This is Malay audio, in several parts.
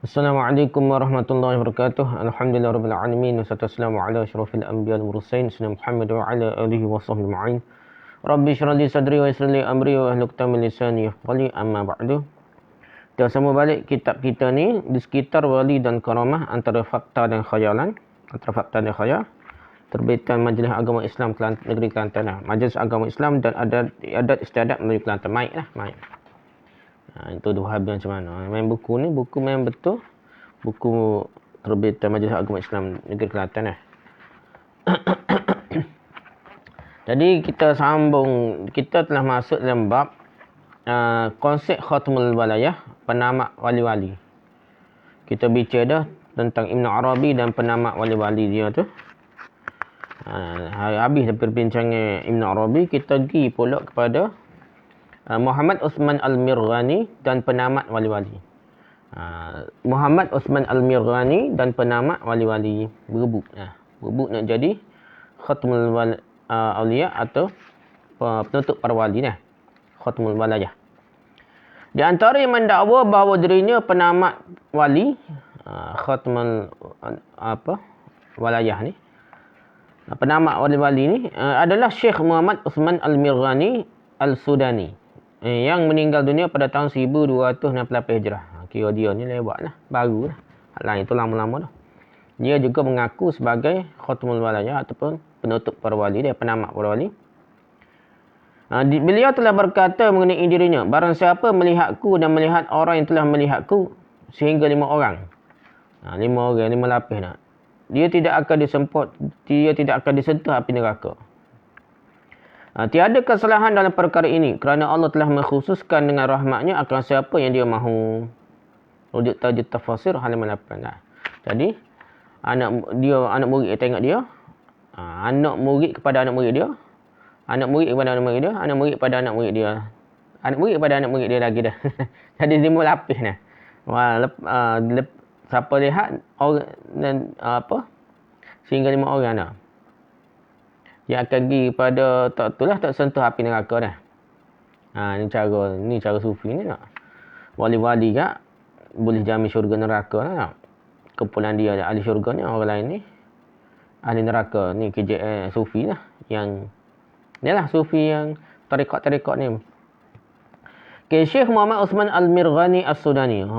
Assalamualaikum warahmatullahi wabarakatuh. Alhamdulillah rabbil alamin wassalatu wassalamu ala asyrafil anbiya wal mursalin sayyidina Muhammad wa ala alihi wa sahbihi ajma'in. Rabbi shrah li sadri wa yassir li amri wa hlul 'uqdatam min lisani yafqahu amma ba'du. Kita sambung balik kitab kita ni di sekitar wali dan karamah antara fakta dan khayalan. Antara fakta dan khayal. Terbitan Majlis Agama Islam Negeri Kelantan. Majlis Agama Islam dan adat istiadat Negeri Kelantan. Maik lah, maik. Itu dua habis macam mana. Main buku ni, buku main betul. Buku terbitan Majlis Agama Islam Negeri Kelantan . Jadi kita sambung, kita telah masuk dalam bab konsep khatmul walayah, penamak wali-wali. Kita bicara dah tentang Ibn Arabi dan penamak wali-wali dia tu. Habis dari perbincangan Ibn Arabi, kita pergi pula kepada Muhammad Uthman Al-Mirghani dan penamak wali-wali. Muhammad Uthman Al-Mirghani dan penamak wali-wali berebut. Berebut nak jadi khatmul awliya atau penutup para wali . Khatmul walayah. Di antara yang mendakwa bahawa dirinya penamak wali, khatmul walayah ni, penamak wali-wali ni adalah Syekh Muhammad Uthman Al-Mirghani Al-Sudani yang meninggal dunia pada tahun 1268 Hijrah. Kira dia ni lewat lah, baru lah. Lain tu lama-lama dah. Dia juga mengaku sebagai khatmul walayah ataupun penutup para wali, dia penamak para wali. Beliau telah berkata mengenai dirinya, barang siapa melihatku dan melihat orang yang telah melihatku sehingga 5 orang. 5 orang, 5 lapis nak. Dia tidak akan disentuh api neraka. Tiada kesalahan dalam perkara ini kerana Allah telah mengkhususkan dengan rahmatnya akan siapa yang dia mahu. Rujuk tajuk tafsir halaman 8. Jadi anak murid tengok dia, anak murid kepada anak murid dia, anak murid kepada anak murid dia, anak murid kepada anak murid dia, anak murid kepada anak murid dia lagi dah. Jadi 5 lapis dah. Siapa lihat orang dan sehingga 5 orang dah. Dia akan pergi pada tak sentuh api neraka dah. Ni cara sufi ni nak. Wali-wali kak boleh jamin syurga neraka lah. Kumpulan dia ahli syurga ni, orang lain ni ahli neraka. Ni kerja sufi lah. Yang ni lah sufi yang tarekat-tarekat ni. Syekh Muhammad Uthman Al-Mirghani As-Sudani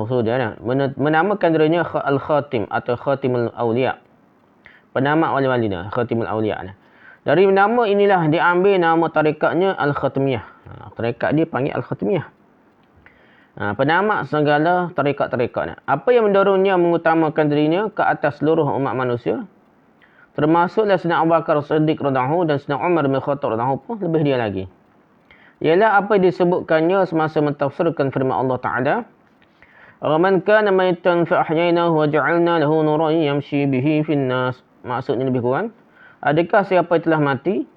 menamakan dirinya Al-Khatim atau Khatimul Awliya. Penamak wali-wali dah, Khatimul Awliya dah. Dari nama inilah diambil nama tarekatnya Al-Khatimiyah. Tarekat dia panggil Al-Khatimiyah. Penamak segala tarekat-tarekat. Apa yang mendorongnya mengutamakan dirinya ke atas seluruh umat manusia, termasuklah Sayyidina Abu Bakar Siddiq radhiyallahu dan Sayyidina Umar bin Khattab radhiyallahu pun lebih dia lagi. Ialah apa yang disebutkannya semasa mentafsirkan firman Allah Ta'ala. "Man kana maytan fa ahyaynahu wa ja'alna lahu nuran yamshi bihi fin nas." Maksudnya lebih kurang, adakah siapa yang telah mati,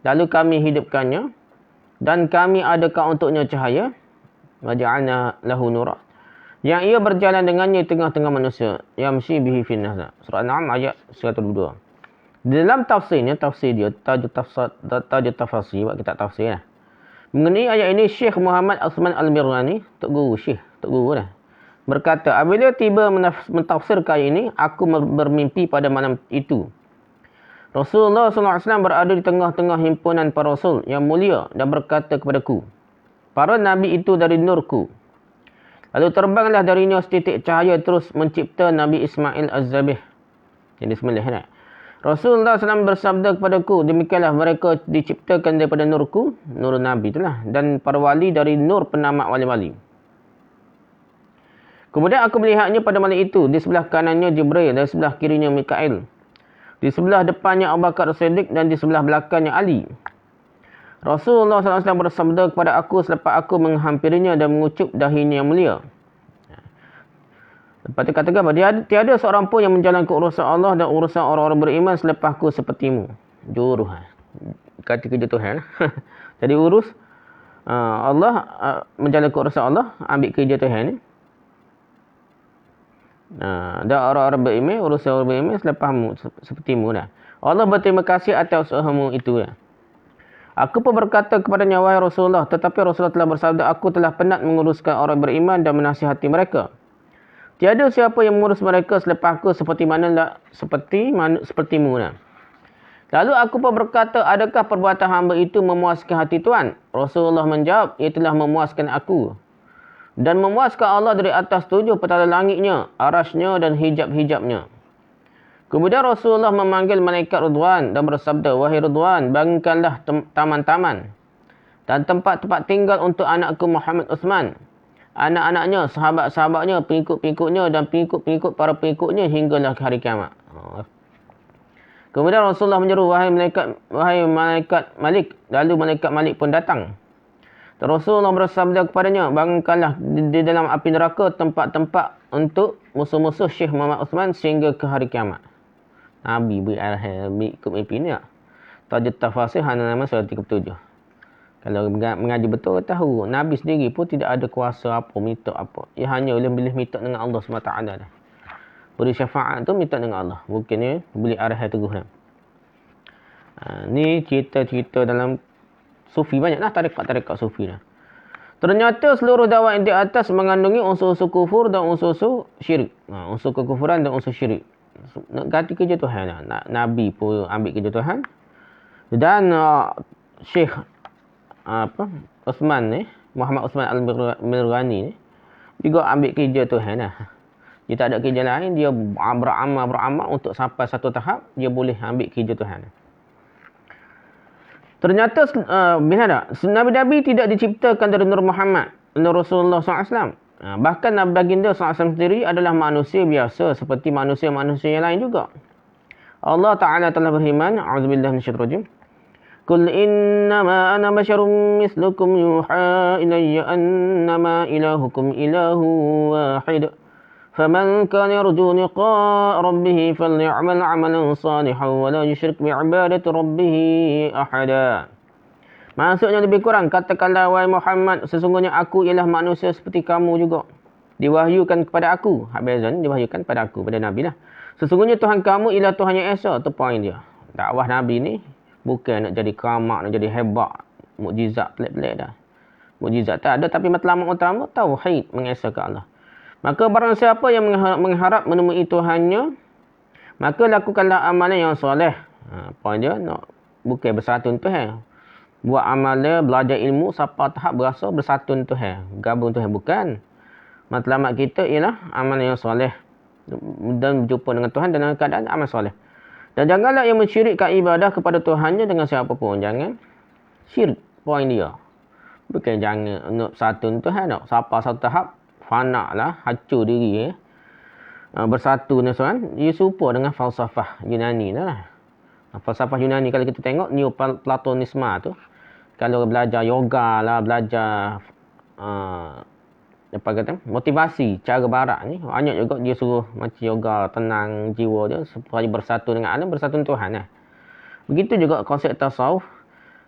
lalu kami hidupkannya, dan kami adakan untuknya cahaya, waja'alna lahu nura, yang ia berjalan dengannya di tengah-tengah manusia, yamshi bihi fin nas. Surah An-An'am ayat 102. Dalam tafsirnya, tafsir dia, tajuk tafsir, buat kita tafsir lah. Mengenai ayat ini, Syekh Muhammad Uthman Al-Mirghani, Tok Guru dah, berkata, apabila tiba mentafsirkan ayat ini, aku bermimpi pada malam itu. Rasulullah SAW berada di tengah-tengah himpunan para rasul yang mulia dan berkata kepadaku, para nabi itu dari nurku. Lalu terbanglah darinya setitik cahaya terus mencipta Nabi Ismail Az-Zabih. Jadi disembelih kan? Rasulullah SAW bersabda kepadaku, demikianlah mereka diciptakan daripada nurku, nur Nabi itulah, dan para wali dari nur penamak wali-wali. Kemudian aku melihatnya pada malam itu, di sebelah kanannya Jibril dan sebelah kirinya Mikail. Di sebelah depannya Abu Bakar Siddiq dan di sebelah belakangnya Ali. Rasulullah SAW bersabda kepada aku selepas aku menghampirinya dan mengucup dahinya yang mulia. Lepas tu katakan bahawa tiada seorang pun yang menjalankan urusan Allah dan urusan orang-orang beriman selepas aku sepertimu. Juruh. Kata kerja Tuhan. Jadi urus Allah, menjalankan urusan Allah, ambil kerja Tuhan ni. Dan orang-orang beriman, urusan orang beriman selepasmu, sepertimu dah. Allah berterima kasih atas usahamu itu dah. Aku pun berkata kepadanya, wahai Rasulullah, tetapi Rasulullah telah bersabda, aku telah penat menguruskan orang beriman dan menasihati mereka. Tiada siapa yang mengurus mereka selepas aku sepertimu. Lalu aku pun berkata, adakah perbuatan hamba itu memuaskan hati Tuhan? Rasulullah menjawab, ia telah memuaskan aku. Dan memuaskan Allah dari atas 7 petala langitnya, arasnya dan hijab-hijabnya. Kemudian Rasulullah memanggil malaikat Ridwan dan bersabda, wahai Ridwan, bangunkanlah taman-taman dan tempat-tempat tinggal untuk anakku Muhammad Uthman, anak-anaknya, sahabat-sahabatnya, pengikut-pengikutnya dan pengikut-pengikut para pengikutnya hinggalah hari kiamat. Kemudian Rasulullah menyeru, wahai malaikat Malik. Lalu malaikat Malik pun datang. Dan Rasulullah bersabda kepadanya, bangunkanlah di dalam api neraka tempat-tempat untuk musuh-musuh Syekh Muhammad Uthman sehingga ke hari kiamat. Nabi ikut mimpi ni tak? Tajuk tafasir hana nama surah 37. Kalau mengaji betul, tahu Nabi sendiri pun tidak ada kuasa apa, minta apa. Ia hanya boleh minta dengan Allah SWT dah. Beri syafaat tu minta dengan Allah. Bukannya beli arahan teguh dah. Ni cerita-cerita dalam sufi, banyaklah tarekat-tarekat sufi dah. Ternyata seluruh dakwah yang di atas mengandungi unsur-unsur kufur dan unsur-unsur syirik. Unsur kekufuran dan unsur syirik. Nak ganti kerja Tuhan dah. Nabi pun ambil kerja Tuhan. Dan Syekh Uthman ni, Muhammad Uthman Al-Mirghani ni juga ambil kerja Tuhan dah. Dia tak ada kerja lain, dia beramal untuk sampai satu tahap dia boleh ambil kerja Tuhan. Ternyata Nabi-Nabi tidak diciptakan dari Nur Muhammad, Nur Rasulullah SAW. Bahkan Nabi Baginda SAW sendiri adalah manusia biasa seperti manusia-manusia yang lain juga. Allah Ta'ala telah berfirman, a'udzubillahi minasyaitonir rajim. Qul innama ana basyarum mislukum yuha ilayya annama ilahukum ilahu wahid. فمن كان يرجو لقاء ربه فليعمل عملا صالحا ولا يشرك بعبادة ربه أحدا. Maksudnya lebih kurang, katakanlah wahai Muhammad, sesungguhnya aku ialah manusia seperti kamu juga. Diwahyukan kepada aku. Habazan diwahyukan kepada aku, pada Nabi lah. Sesungguhnya Tuhan kamu ialah Tuhan yang Esa. Itu poin dia. Dakwah Nabi ni bukan nak jadi keramat, nak jadi hebat, mukjizat pelik-pelik dah. Mukjizat tak ada, tapi matlamat utama tauhid, mengesakan Allah. Maka barang siapa yang mengharap menemui Tuhannya, maka lakukanlah amalan yang soleh. Poin dia, bukan bersatu Tuhan. Buat amalan, belajar ilmu, sampai tahap berasa bersatu Tuhan. Gabung Tuhan, bukan. Matlamat kita ialah amalan yang soleh. Dan berjumpa dengan Tuhan dalam keadaan amal soleh. Dan janganlah yang mensyirikkan ibadah kepada Tuhannya dengan siapa pun. Jangan syirik. Poin dia. Bukan jangan nak bersatu Tuhan. Sampai satu tahap, fana lah, hancur diri. Bersatu dengan Tuhan, dia serupa dengan falsafah Yunani lah. Falsafah Yunani kalau kita tengok, Neoplatonisme tu, kalau belajar yoga lah, belajar motivasi cara barat ni, banyak juga dia suruh macam yoga, tenang jiwa dia supaya bersatu dengan alam, bersatu dengan Tuhan lah. Begitu juga konsep tasawuf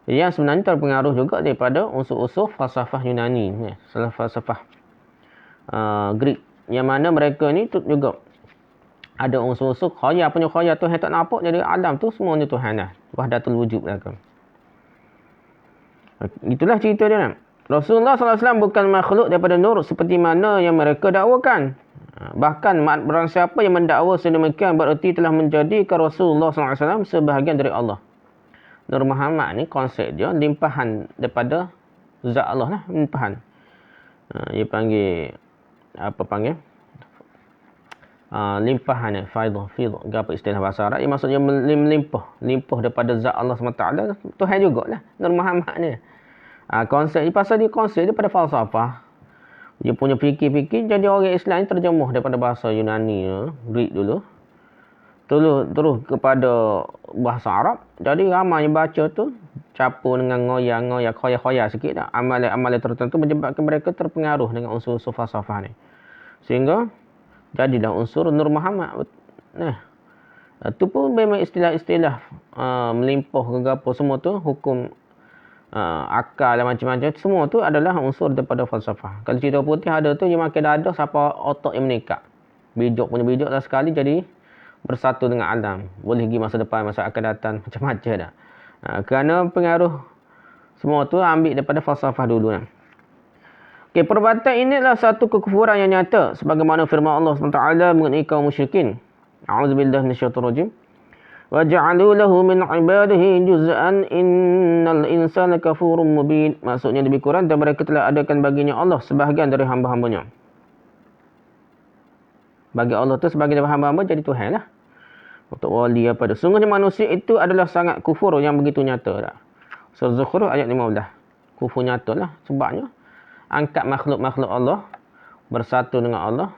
yang sebenarnya terpengaruh juga daripada unsur-unsur falsafah Yunani, falsafah Greek, yang mana mereka ni juga ada unsur-unsur khayal, punya khayal Tuhan tak nampak, jadi alam tu semuanya Tuhan dah, wahdatul wujud lah kan. Itulah cerita dia. Rasulullah SAW bukan makhluk daripada nur seperti mana yang mereka dakwakan. Bahkan barang siapa yang mendakwa sedemikian bererti telah menjadikan Rasulullah SAW sebahagian dari Allah. Nur Muhammad ni konsep dia limpahan daripada zat Allah lah, limpahan. Dia panggil limpahan, faidah, apa istilah bahasa Arab, ia maksudnya melimpah daripada zat Allah SWT, Tuhan jugalah Nur Muhammad ni. Konsep ni pasal dia konsep daripada falsafah, dia punya fikir-fikir, jadi orang Islam ni terjemuh daripada bahasa Yunani, Greek dulu, terus kepada bahasa Arab. Jadi ramai yang baca tu campur dengan ngoyak, khoya-khoya sikit dah. Amalan tertentu menyebabkan mereka terpengaruh dengan unsur-unsur falsafah ni, sehingga jadilah unsur Nur Muhammad. Itu pun memang istilah-istilah melimpah ke apa semua tu, hukum akal dan macam-macam, semua tu adalah unsur daripada falsafah. Kalau cerita putih ada tu, dia makin dadah siapa otak yang meningkat. Bijak punya bijak lah sekali, jadi bersatu dengan alam. Boleh pergi masa depan, masa akan datang, macam-macam dah. Kerana pengaruh semua tu ambil daripada falsafah dulu. Okay, perbuatan ini adalah satu kekufuran yang nyata sebagaimana firman Allah SWT mengenai kaum musyrikin. A'udzubillahi minasyaitonirrajim. Wa ja'alu lahu min 'ibadihi juz'an innal insana kafurun mubin. Maksudnya lebih kurang dan mereka telah adakan baginya Allah sebahagian dari hamba-hambanya. Bagi Allah tu sebahagian dari hamba-hamba jadi Tuhan lah. Untuk wali apa dah. Sungguhnya manusia itu adalah sangat kufur yang begitu nyata dah. Surah Zukhruf ayat 15. Kufur nyata lah. Sebabnya angkat makhluk-makhluk Allah bersatu dengan Allah,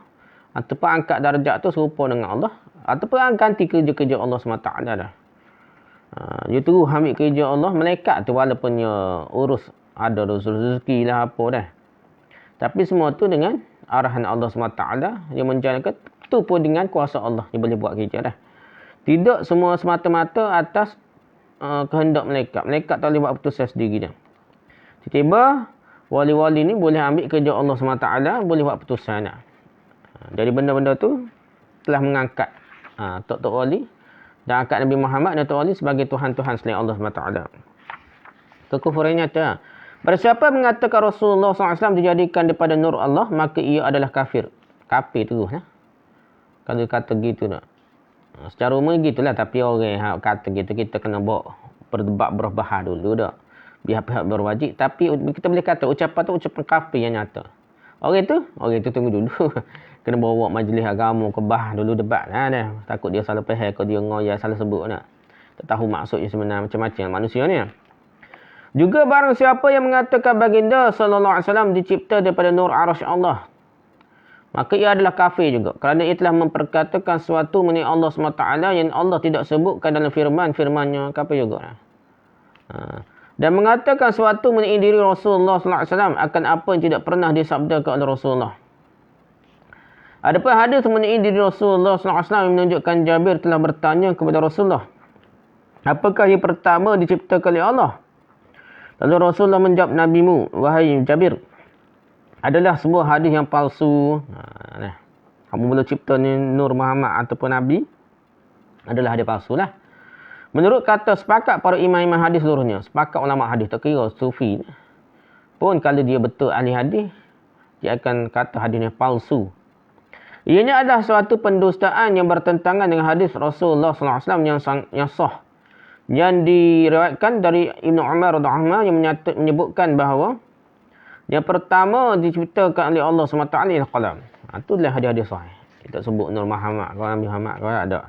ataupun angkat darjat tu serupa dengan Allah, ataupun ganti kerja-kerja Allah SWT dah. Dia terus ambil kerja Allah, malaikat tu walaupun dia urus ada rezeki lah apa dah. Tapi semua tu dengan arahan Allah SWT, dia menjalankan tu pun dengan kuasa Allah dia boleh buat kerja dah. Tidak semua semata-mata atas kehendak malaikat. Malaikat tak boleh buat keputusan sendiri dah. Tiba-tiba wali-wali ni boleh ambil kerja Allah SWT, boleh buat keputusan dah. Jadi benda-benda tu telah mengangkat Tok-Tok Wali dan angkat Nabi Muhammad dan Tok Wali sebagai Tuhan-Tuhan selain Allah SWT. Kekufuran nyata. Barang siapa mengatakan Rasulullah SAW dijadikan daripada nur Allah, maka ia adalah kafir. Kafir terus lah. Kalau kata gitu tak. Secara umum gitulah, tapi orang kata gitu kita kena bawa berdebat berbahas dulu dah. Pihak-pihak berwajib. Tapi kita boleh kata ucapan tu ucapan kafir yang nyata. Orang tu tunggu dulu. Kena bawa majlis agama ke bahas dulu debat lah dah. Takut dia salah faham ke dia ngoyak salah sebut nak. Tak tahu maksudnya sebenarnya macam-macam manusia ni. Juga barang siapa yang mengatakan baginda sallallahu alaihi wasallam dicipta daripada nur arasy Allah, maka ia adalah kafir juga. Kerana ia telah memperkatakan sesuatu mengenai Allah SWT yang Allah tidak sebutkan dalam firman-firmannya. Kafir juga. Dan mengatakan sesuatu mengenai diri Rasulullah SAW akan apa yang tidak pernah disabdakan oleh Rasulullah. Adapun hadis mengenai diri Rasulullah SAW yang menunjukkan Jabir telah bertanya kepada Rasulullah, apakah yang pertama diciptakan oleh Allah? Lalu Rasulullah menjawab, nabimu, wahai Jabir, adalah sebuah hadis yang palsu. Kamu boleh cipta ni Nur Muhammad ataupun Nabi, adalah hadis palsu lah. Menurut kata sepakat para imam-imam hadis seluruhnya, sepakat ulama hadis, tak kira sufi pun, kalau dia betul ahli hadis, dia akan kata hadisnya palsu. Ianya adalah suatu pendustaan yang bertentangan dengan hadis Rasulullah SAW yang sah, yang diriwayatkan dari Ibn Umar radhiyallahu anhu yang menyebutkan bahawa yang pertama diciptakan oleh Allah SWT ialah qalam. Itu adalah hadis-hadis sahih. Kita sebut Nur Muhammad, kalau Nabi Muhammad kalau ada.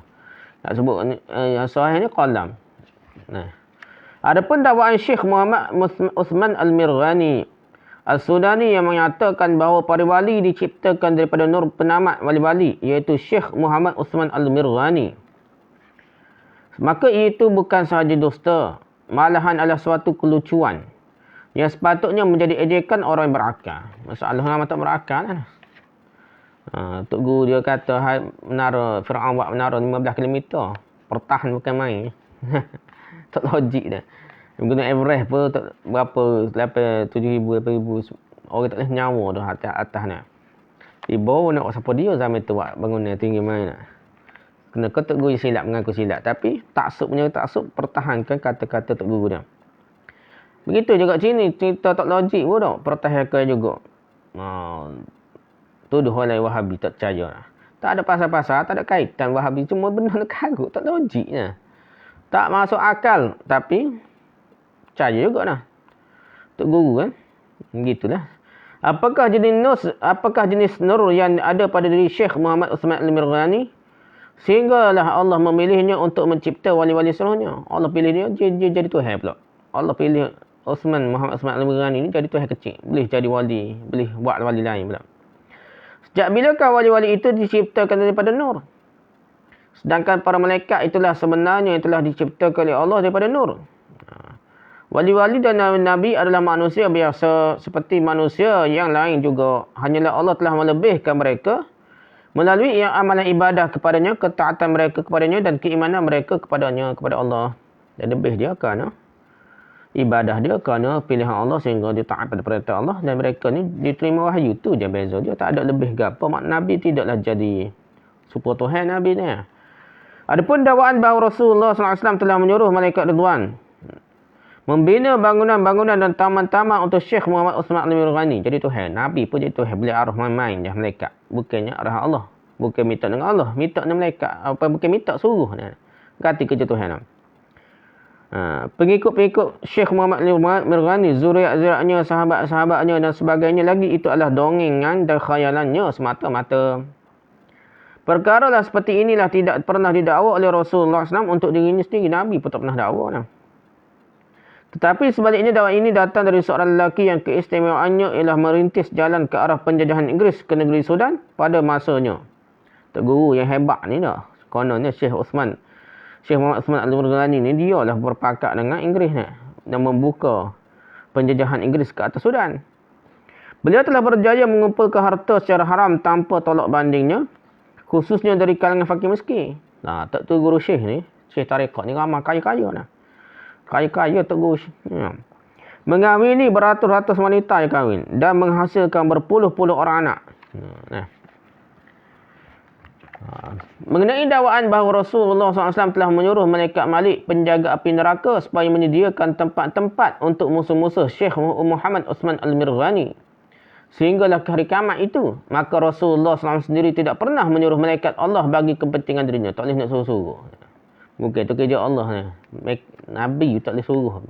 Tak sebut yang sahih ni qalam. Adapun dakwaan Syekh Muhammad Uthman Al-Mirghani Al-Sudani yang menyatakan bahawa para wali diciptakan daripada nur penamat wali-wali, iaitu Syekh Muhammad Uthman Al-Mirghani, maka itu bukan sahaja dusta, malahan adalah suatu kelucuan yang sepatutnya menjadi ejekan orang yang berakal. Masalahnya orang tak berakal kan. Tok Guru dia kata menara Fir'aun buat menara 15 km. Pertahan bukan main. Tak logik dah. Guna Everest pun tak berapa 7,000 8,000 orang tak boleh nyawa dah atas ni. Di bawah nak siapa dia zaman tu buat bangunan tinggi main nak. Kena Tok Guru silap mengaku silap, tapi taksub punya taksub pertahankan kata-kata Tok Guru dia. Begitu juga sini, cerita tak logik pun tak, pertahankan juga. Tuduh oleh Wahabi tak percaya. Tak ada pasal-pasal, tak ada kaitan Wahabi, cuma benda nak karut, tak logiknya. Tak masuk akal, tapi percaya juga dah. Tok Guru kan. Begitulah. Apakah jenis nur yang ada pada diri Syekh Muhammad Uthman Al-Mirghani sehinggalah Allah memilihnya untuk mencipta wali-wali seluruhnya? Allah pilih dia jadi Tuhan pula. Allah pilih Muhammad Uthman Al-Mirghani ni jadi Tuhan kecil. Boleh jadi wali, boleh buat wali lain pula. Sejak bilakah wali-wali itu diciptakan daripada nur? Sedangkan para malaikat itulah sebenarnya yang telah diciptakan oleh Allah daripada nur. Wali-wali dan nabi adalah manusia biasa seperti manusia yang lain juga. Hanyalah Allah telah melebihkan mereka melalui yang amalan ibadah kepadanya, ketaatan mereka kepadanya dan keimanan mereka kepadanya, kepada Allah. Dan lebih dia kerana ibadah dia, kerana pilihan Allah sehingga dia taat pada perintah Allah. Dan mereka ni diterima wahyu, tu je beza dia. Tak ada lebih ke apa. Nabi tidaklah jadi super Tuhan Nabi ni. Adapun dakwaan bahawa Rasulullah SAW telah menyuruh malaikat Ridwan Membina bangunan-bangunan dan taman-taman untuk Syekh Muhammad Osman Al-Mirghani. Jadi Tuhan. Nabi pun jadi Tuhan. Boleh arah main-main je malaikat. Bukannya arah Allah. Bukan minta dengan Allah. Minta dengan malaikat. Bukan minta suruh. Ganti kerja Tuhan. Pengikut-pengikut Syekh Muhammad Al-Mirghani, zuriat-zuriatnya, sahabat-sahabatnya dan sebagainya lagi, itu adalah dongengan dan khayalannya semata-mata. Perkara lah seperti inilah tidak pernah didakwa oleh Rasulullah SAW untuk dirinya sendiri. Nabi pun tak pernah dakwa. Tetapi sebaliknya dakwah ini datang dari seorang lelaki yang keistimewaannya ialah merintis jalan ke arah penjajahan Inggeris ke negeri Sudan pada masanya. Tok guru yang hebat ni dah. Kononnya Syekh Muhammad Osman Al-Mirghani ni dia lah berpakat dengan Inggeris ni dan membuka penjajahan Inggeris ke atas Sudan. Beliau telah berjaya mengumpulkan harta secara haram tanpa tolak bandingnya, khususnya dari kalangan fakir miskin. Tak tu guru Syekh ni, Syekh tarekat ni ramai kaya-kaya nah. Kaya-kaya Tok Guru. Mengawini beratus-ratus wanita yang kahwin dan menghasilkan berpuluh-puluh orang anak. Mengenai dakwaan bahawa Rasulullah SAW telah menyuruh malaikat Malik penjaga api neraka supaya menyediakan tempat-tempat untuk musuh-musuh Syekh Muhammad Osman Al-Mirghani sehinggalah ke hari kiamat itu, maka Rasulullah SAW sendiri tidak pernah menyuruh malaikat Allah bagi kepentingan dirinya. Tak boleh nak suruh-suruh. Mungkin itu kerja Allah ni. Nabi tak boleh suruh.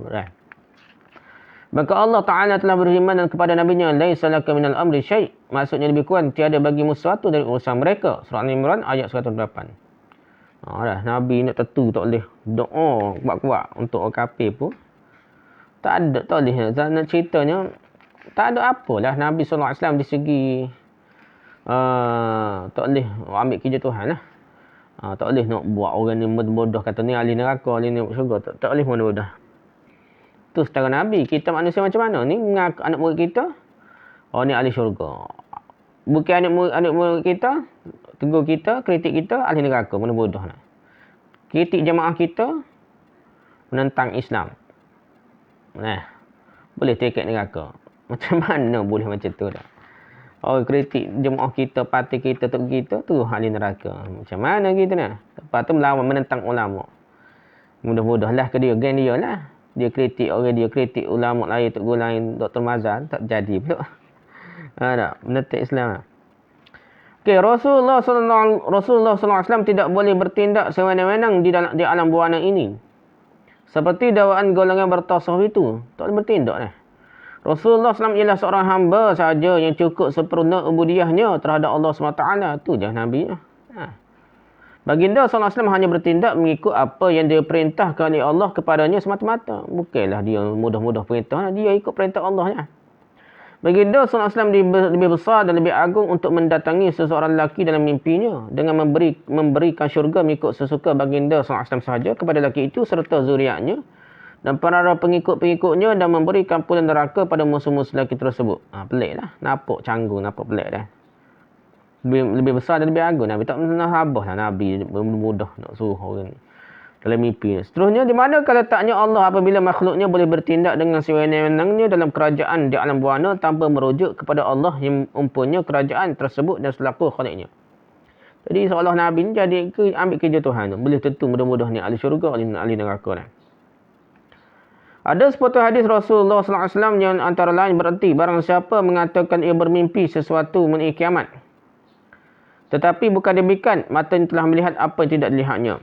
Maka Allah Ta'ala telah berfirman kepada Nabi-Nya, Laisa laka minal amri syai'. Maksudnya lebih kurang, tiada bagimu sesuatu dari urusan mereka. Surah Al-Imran ayat 108. Nabi nak tentu tak boleh doa kuat-kuat untuk orang kafir pun. Tak boleh. Nak ceritanya, tak ada apalah Nabi SAW di segi tak boleh ambil kerja Tuhan lah. Tak boleh nak buat orang ni bodoh kata ni ahli neraka, ahli ni syurga. Tak boleh bodoh. Tu setara Nabi. Kita manusia macam mana? Ni mengaku anak murid kita, ni ahli syurga. Bukan anak murid kita, tegur kita, kritik kita, ahli neraka. Mana bodoh nak. Kritik jemaah kita, menentang Islam. Boleh tiket neraka. Macam mana boleh macam tu dah? Kritik jemaah kita, parti kita, tok kita tu ahli neraka. Macam mana kita nak? Lepas tu melawan menentang ulama. Mudah-mudahlah ke dia, geng dia lah. Dia kritik orang, dia kritik ulama lain, tok guru lain, Dr. Mazal, tak jadi pula. Tak, menentang Islam. Okey, Rasulullah SAW tidak boleh bertindak sewenang-wenang di alam buana ini. Seperti dakwaan golongan bertasawuf itu, tak boleh bertindak ni. Rasulullah SAW ialah seorang hamba sahaja yang cukup sempurna ubudiyahnya terhadap Allah SWT. Itu je Nabi. Baginda SAW hanya bertindak mengikut apa yang dia perintahkan oleh Allah kepadanya semata-mata. Bukanlah dia mudah-mudah perintah. Dia ikut perintah Allah. Baginda SAW lebih besar dan lebih agung untuk mendatangi seseorang lelaki dalam mimpinya dengan memberikan syurga mengikut sesuka baginda SAW sahaja kepada lelaki itu serta zuriatnya dan para pengikut-pengikutnya dan memberikan pula neraka pada musuh-musuh lelaki tersebut. Pelik lah. Nampak canggung, nampak pelik dah. Lebih besar dan lebih agung. Nabi tak pernah habis lah. Nabi mudah nak suruh orang dalam mimpi. Seterusnya, di manakah letaknya Allah apabila makhluknya boleh bertindak dengan sewenang-wenangnya dalam kerajaan di alam buana tanpa merujuk kepada Allah yang mempunyai kerajaan tersebut dan selaku khaliknya. Jadi seolah Nabi ni jadi ambil kerja Tuhan. Boleh tentu mudah-mudah ni ahli syurga, ahli neraka. Ada sepotong hadis Rasulullah SAW yang antara lain bererti, barang siapa mengatakan ia bermimpi sesuatu mengenai kiamat, tetapi bukan demikian, matanya telah melihat apa yang tidak dilihatnya.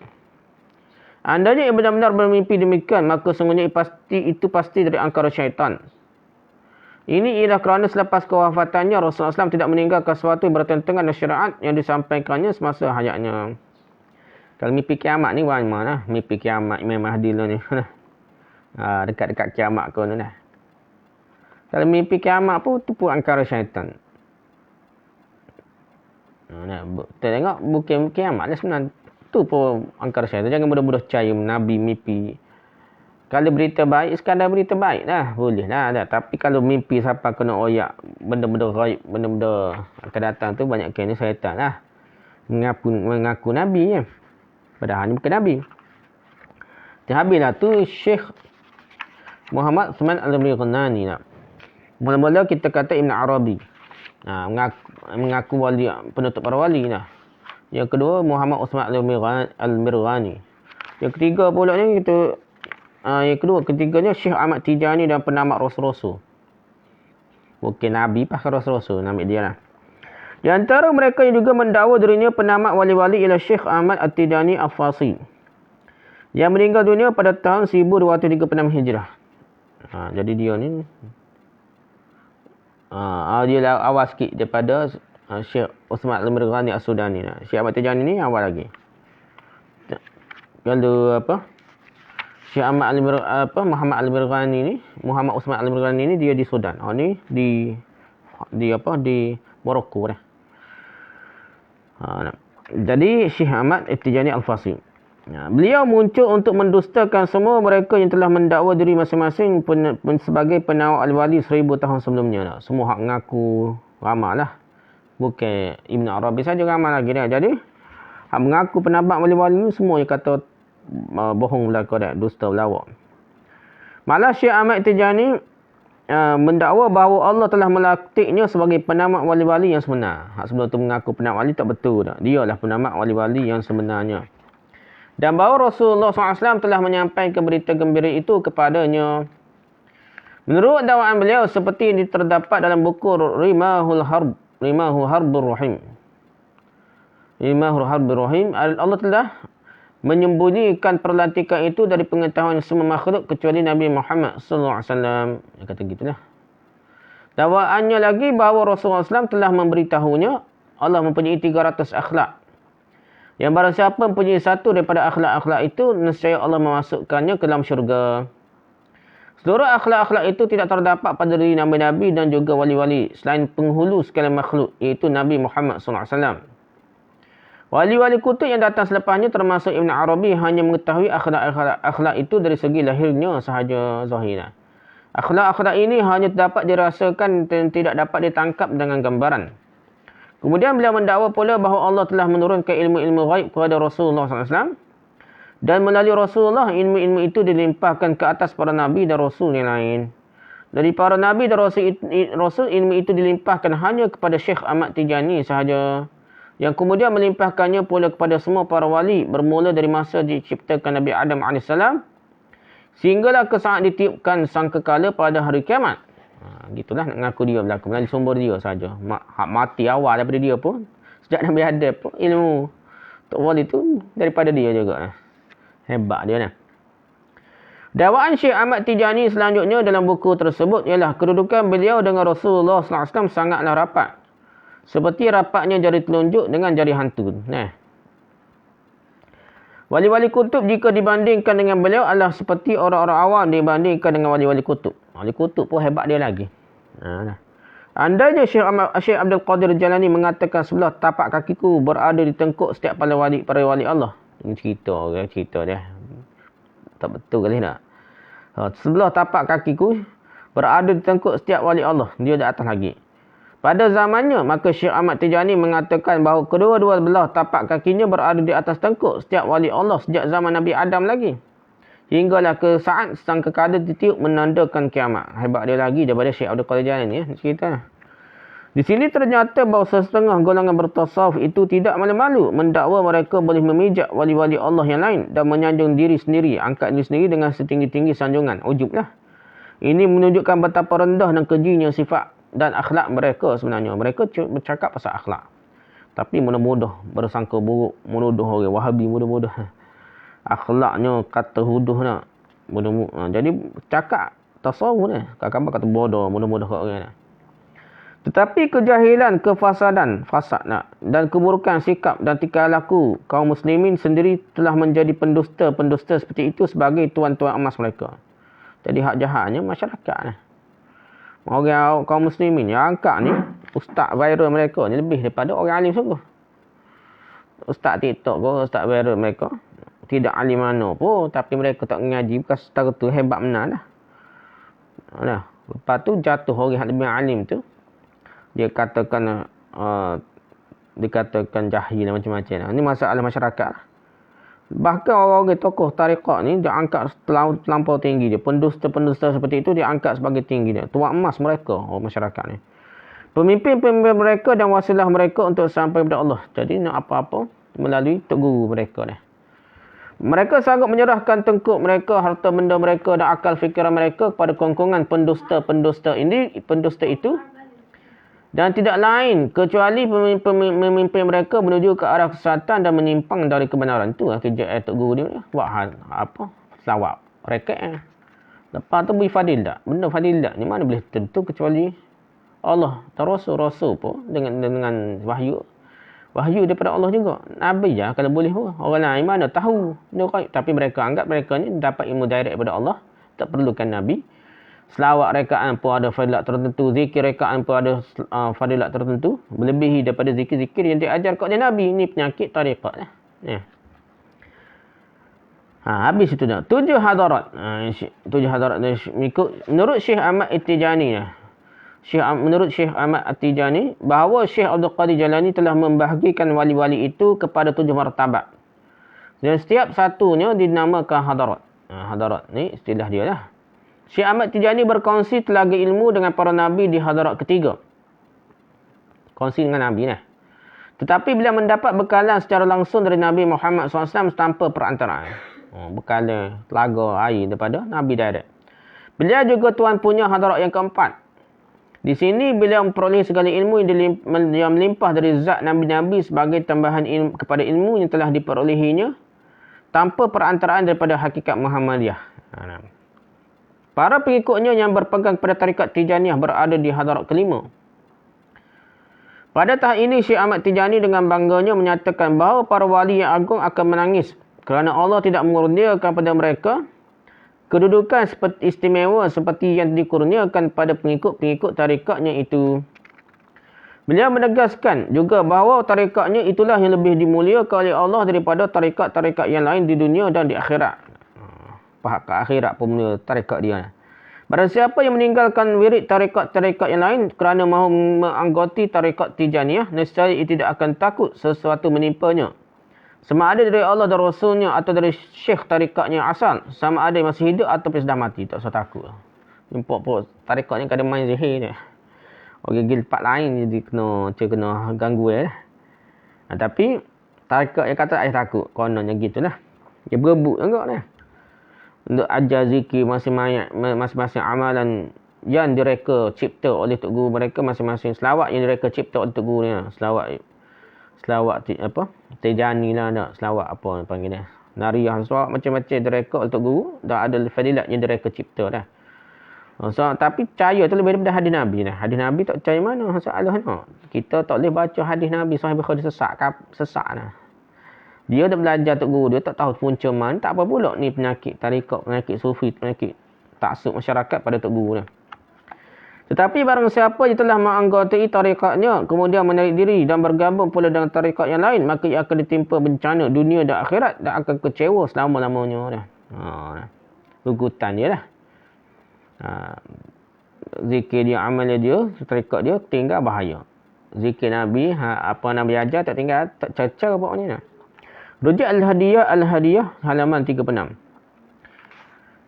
Andainya ia benar-benar bermimpi demikian, maka sungguhnya itu pasti dari angkara syaitan. Ini ialah kerana selepas kewafatannya, Rasulullah SAW tidak meninggalkan sesuatu yang bertentangan dengan syariat yang disampaikannya semasa hayatnya. Kalau mimpi kiamat ni, mana? Mimpi kiamat Imam Mahdi lah ni. Dekat-dekat kiamat kau ni dah. Kalau mimpi kiamat pun, tu pun angkara syaitan. Kita tengok, bukan kiamat lah sebenarnya. Tu pun angkara syaitan. Jangan mudah-mudah percaya Nabi mimpi. Kalau berita baik, sekadar berita baik lah. Boleh lah. Tapi kalau mimpi siapa kena oyak, benda-benda gaib, benda-benda akan datang tu, banyak kena syaitan lah. Mengaku Nabi ya. Padahal ni bukan Nabi. Habislah tu Syekh Muhammad Osman Al-Mirghani. Mula-mula kita kata Ibn Arabi. Mengaku wali, penutup para wali. Yang kedua Muhammad Osman Al-Mirghani. Yang ketiga pula ni kita yang kedua, ketiganya Syekh Ahmad Tijani dan penamat Rasul-Rasul. Mungkin Nabi pakai Rasul-Rasul, nama dia lah. Di antara mereka yang juga mendakwa dirinya penamat wali-wali ialah Syekh Ahmad At-Tijani Al-Fasi, yang meninggal dunia pada tahun 1236 Hijrah. Jadi dia ni dia lah awal sikit daripada Syekh Uthman Al-Mirghani As-Sudani. Syekh Ahmad Tijani ni awal lagi. Kalau Syekh Ahmad Muhammad Al-Mirghani ni, Muhammad Uthman Al-Mirghani ni dia di Sudan. Ni di Morocco dah. Jadi Syekh Ahmad Tijani Al-Fasi. Beliau muncul untuk mendustakan semua mereka yang telah mendakwa diri masing-masing sebagai penawar al-wali 1000 tahun sebelumnya. Semua hak mengaku ramal lah. Bukan Ibn Arabi saja ramal lagi dah. Jadi hak mengaku penabat wali-wali ni semua yang kata bohong belaka dah, dusta belawak. Malah Syekh Ahmad Tijani mendakwa bahawa Allah telah melantiknya sebagai penamat wali-wali yang sebenar. Hak sebelum tu mengaku penamat wali tak betul dah. Dialah penamat wali-wali yang sebenarnya. Dan bahawa Rasulullah SAW telah menyampaikan berita gembira itu kepadanya. Menurut dakwaan beliau, seperti yang terdapat dalam buku Rimahul Harbur Rahim. Rimahul Harbur Rahim, Allah telah menyembunyikan perlantikan itu dari pengetahuan semua makhluk kecuali Nabi Muhammad SAW. Dia kata gitulah. Dakwaannya lagi bahawa Rasulullah SAW telah memberitahunya Allah mempunyai 300 akhlak. Yang barang siapa mempunyai satu daripada akhlak-akhlak itu, nescaya Allah memasukkannya ke dalam syurga. Seluruh akhlak-akhlak itu tidak terdapat pada diri Nabi-Nabi dan juga wali-wali selain penghulu sekalian makhluk, iaitu Nabi Muhammad SAW. Wali-wali kutub yang datang selepasnya termasuk Ibn Arabi hanya mengetahui akhlak itu dari segi lahirnya sahaja zahirah. Akhlak-akhlak ini hanya dapat dirasakan dan tidak dapat ditangkap dengan gambaran. Kemudian beliau mendakwa pula bahawa Allah telah menurunkan ilmu-ilmu ghaib kepada Rasulullah SAW. Dan melalui Rasulullah, ilmu-ilmu itu dilimpahkan ke atas para Nabi dan Rasul yang lain. Dari para Nabi dan Rasul, ilmu itu dilimpahkan hanya kepada Syekh Ahmad Tijani sahaja. Yang kemudian melimpahkannya pula kepada semua para wali. Bermula dari masa diciptakan Nabi Adam AS. Sehinggalah ke saat ditiupkan sangkakala pada hari kiamat. Gitulah nak ngaku dia berlaku. Melalui sumber dia saja. Hak mati awal daripada dia pun. Sejak Nabi Adam pun ilmu Tok Wali tu daripada dia juga. Hebat dia lah. Dakwaan Syekh Ahmad Tijani selanjutnya dalam buku tersebut ialah kedudukan beliau dengan Rasulullah SAW sangatlah rapat. Seperti rapatnya jari telunjuk dengan jari hantu. Wali-wali kutub jika dibandingkan dengan beliau adalah seperti orang-orang awam dibandingkan dengan wali-wali kutub. Wali kutub pun hebat dia lagi. Andainya Syekh Abdul Qadir Jalani mengatakan sebelah tapak kakiku berada di tengkuk setiap para wali Allah. Ini cerita dia. Tak betul kali tak? Sebelah tapak kakiku berada di tengkuk setiap wali Allah. Dia di atas lagi. Pada zamannya, maka Syekh Ahmad Tijani mengatakan bahawa kedua-dua belah tapak kakinya berada di atas tengkuk setiap wali Allah sejak zaman Nabi Adam lagi. Hinggalah ke saat sangkakala ditiup menandakan kiamat. Hebat dia lagi daripada Syekh Abdul Qadir Jalani. Cerita. Di sini ternyata bahawa setengah golongan bertasawuf itu tidak malu-malu mendakwa mereka boleh memijak wali-wali Allah yang lain dan menyanjung diri sendiri, angkat diri sendiri dengan setinggi-tinggi sanjungan. Ujublah. Ini menunjukkan betapa rendah dan kejinya sifat dan akhlak mereka sebenarnya. Mereka bercakap pasal akhlak. Tapi mudah-mudah bersangka buruk, menuduh orang Wahabi mudah-mudah. Akhlaknya kata huduh nak. Jadi cakap tasawuf ni. Kadang-kadang kata bodoh, mudah-mudah kat orang ni. Tetapi kejahilan, kefasadan, fasad nak, dan keburukan sikap dan tingkah laku kaum muslimin sendiri telah menjadi pendusta-pendusta seperti itu sebagai tuan-tuan emas mereka. Jadi hak jahatnya masyarakat ni. Orang kaum muslimin yang angkat ni, ustaz viral mereka ni lebih daripada orang alim sungguh. Ustaz TikTok ke, ustaz viral mereka tidak alim mana pun, tapi mereka tak mengaji, bukan setara tu hebat benar dah. Lepas tu jatuh orang yang lebih alim tu, dia katakan dikatakan jahil dan macam-macam. Ini masalah masyarakat. Bahkan orang-orang tokoh tariqah ni dia angkat terlampau tinggi dia. Pendusta-pendusta seperti itu dia angkat sebagai tinggi dia. Tuan emas mereka, orang masyarakat ni. Pemimpin-pemimpin mereka dan wasilah mereka untuk sampai kepada Allah. Jadi nak apa-apa melalui tok guru mereka ni. Mereka sanggup menyerahkan tengkuk mereka, harta benda mereka dan akal fikiran mereka kepada kongkongan pendusta-pendusta itu. Dan tidak lain kecuali pemimpin mereka menuju ke arah kesesatan dan menyimpang dari kebenaran. Itu lah kerja Tok Guru dia. Buat selawat. Reket. Lepas tu beri fadilat. Benda fadilat ni mana boleh tentu kecuali Allah. Rasul pun dengan wahyu. Wahyu daripada Allah juga. Nabi je kalau boleh pun. Orang lain mana tahu. Tapi mereka anggap mereka ni dapat ilmu direct daripada Allah. Tak perlukan Nabi. Selawat rekaan pun ada fadilat tertentu. Zikir rekaan pun ada fadilat tertentu. Melebihi daripada zikir-zikir yang diajar kat oleh Nabi. Ini penyakit tariqat lah. Habis itu dah. 7 hadarat. 7 hadarat. Menurut Syekh Ahmad At-Tijani. Menurut Syekh Ahmad At-Tijani. Bahawa Syekh Abdul Qadir Jalani telah membahagikan wali-wali itu kepada 7 martabat. Dan setiap satunya dinamakan hadarat. Hadarat ni istilah dia lah. Syekh Ahmad Tijani berkongsi telaga ilmu dengan para Nabi di hadarat ketiga. Kongsi dengan Nabi lah. Tetapi bila mendapat bekalan secara langsung dari Nabi Muhammad SAW tanpa perantaraan. Bekalan telaga air daripada Nabi direct. Beliau juga tuan punya hadarat yang keempat. Di sini beliau memperoleh segala ilmu yang melimpah dari zat Nabi-Nabi sebagai tambahan kepada ilmu yang telah diperolehinya tanpa perantaraan daripada hakikat Muhammadiyah. Para pengikutnya yang berpegang pada tarikat Tijaniyah berada di hadarat kelima. Pada tahap ini, Syekh Ahmad Tijani dengan bangganya menyatakan bahawa para wali yang agung akan menangis kerana Allah tidak mengurniakan pada mereka kedudukan istimewa seperti yang dikurniakan pada pengikut-pengikut tarikatnya itu. Beliau menegaskan juga bahawa tarikatnya itulah yang lebih dimuliakan oleh Allah daripada tarikat-tarikat yang lain di dunia dan di akhirat. Pahak ke akhirat pun mulia tarikat dia. Barang siapa yang meninggalkan wirid tarikat-tarikat yang lain kerana mahu menganggoti tarikat Tijaniyah, nescaya ia tidak akan takut sesuatu menimpanya. Sama ada dari Allah dan Rasulnya atau dari syekh tarikatnya asal. Sama ada yang masih hidup ataupun sudah mati. Tak usah takut. Jumpa tarikat ni kadang main zihir ni. Orang gilpat lain jadi kena ganggu ya. Tapi tarikat yang kata ayah takut. Kononnya gitulah. Dia berebut juga ni. Untuk ajar zikir masing-masing amalan yang direka cipta oleh Tok Guru mereka masing-masing. Selawat yang direka cipta oleh Tok Guru ni. Selawat Tijani lah nak. Selawat apa panggil dia. Nariyah selawat macam-macam direka oleh Tok Guru. Dah ada fadilat yang direka cipta dah. Tapi percaya tu lebih daripada hadis Nabi dah. Hadis Nabi tak percaya mana masalah ni. Kita tak boleh baca hadis Nabi Sahih Bukhari sesak lah. Dia dah belajar Tok Guru, dia tak tahu punca mana. Tak apa pula ni penyakit tarikat, penyakit sufi, penyakit taksub masyarakat pada Tok Guru ni. Tetapi barang siapa yang telah menganggotai tarikatnya, kemudian menarik diri dan bergabung pula dengan tarikat yang lain, maka ia akan ditimpa bencana dunia dan akhirat dan akan kecewa selama-lamanya. Gugutan dia lah. Zikir dia, amal dia, tarikat dia tinggal bahaya. Zikir Nabi, apa Nabi ajar tak tinggal, tak cacar apa ni lah. Rujuk Al-Hadiyah halaman 36.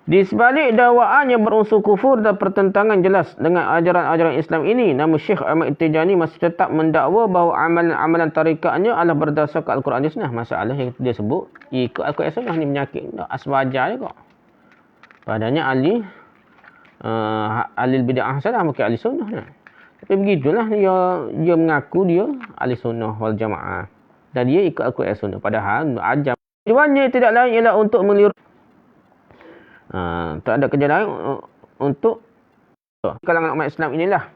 Di sebalik dakwaan yang berunsur kufur dan pertentangan jelas dengan ajaran-ajaran Islam ini, namun Syekh Ahmad Tijani masih tetap mendakwa bahawa amalan-amalan tarikatnya adalah berdasarkan Al-Quran dan Sunnah. Masalah yang dia sebut ikut Al-Quran dan Sunnah ni penyakit. Aswajar juga. Padanya ahli bid'ah salah maka ahli sunnah. Tapi begitulah dia mengaku dia ahli sunnah wal jamaah. Dan dia ikut Al-Quran dan Sunnah. Padahal ajar tujuannya tidak lain ialah untuk meliru. Tak ada kerja lain untuk kalangan umat Islam inilah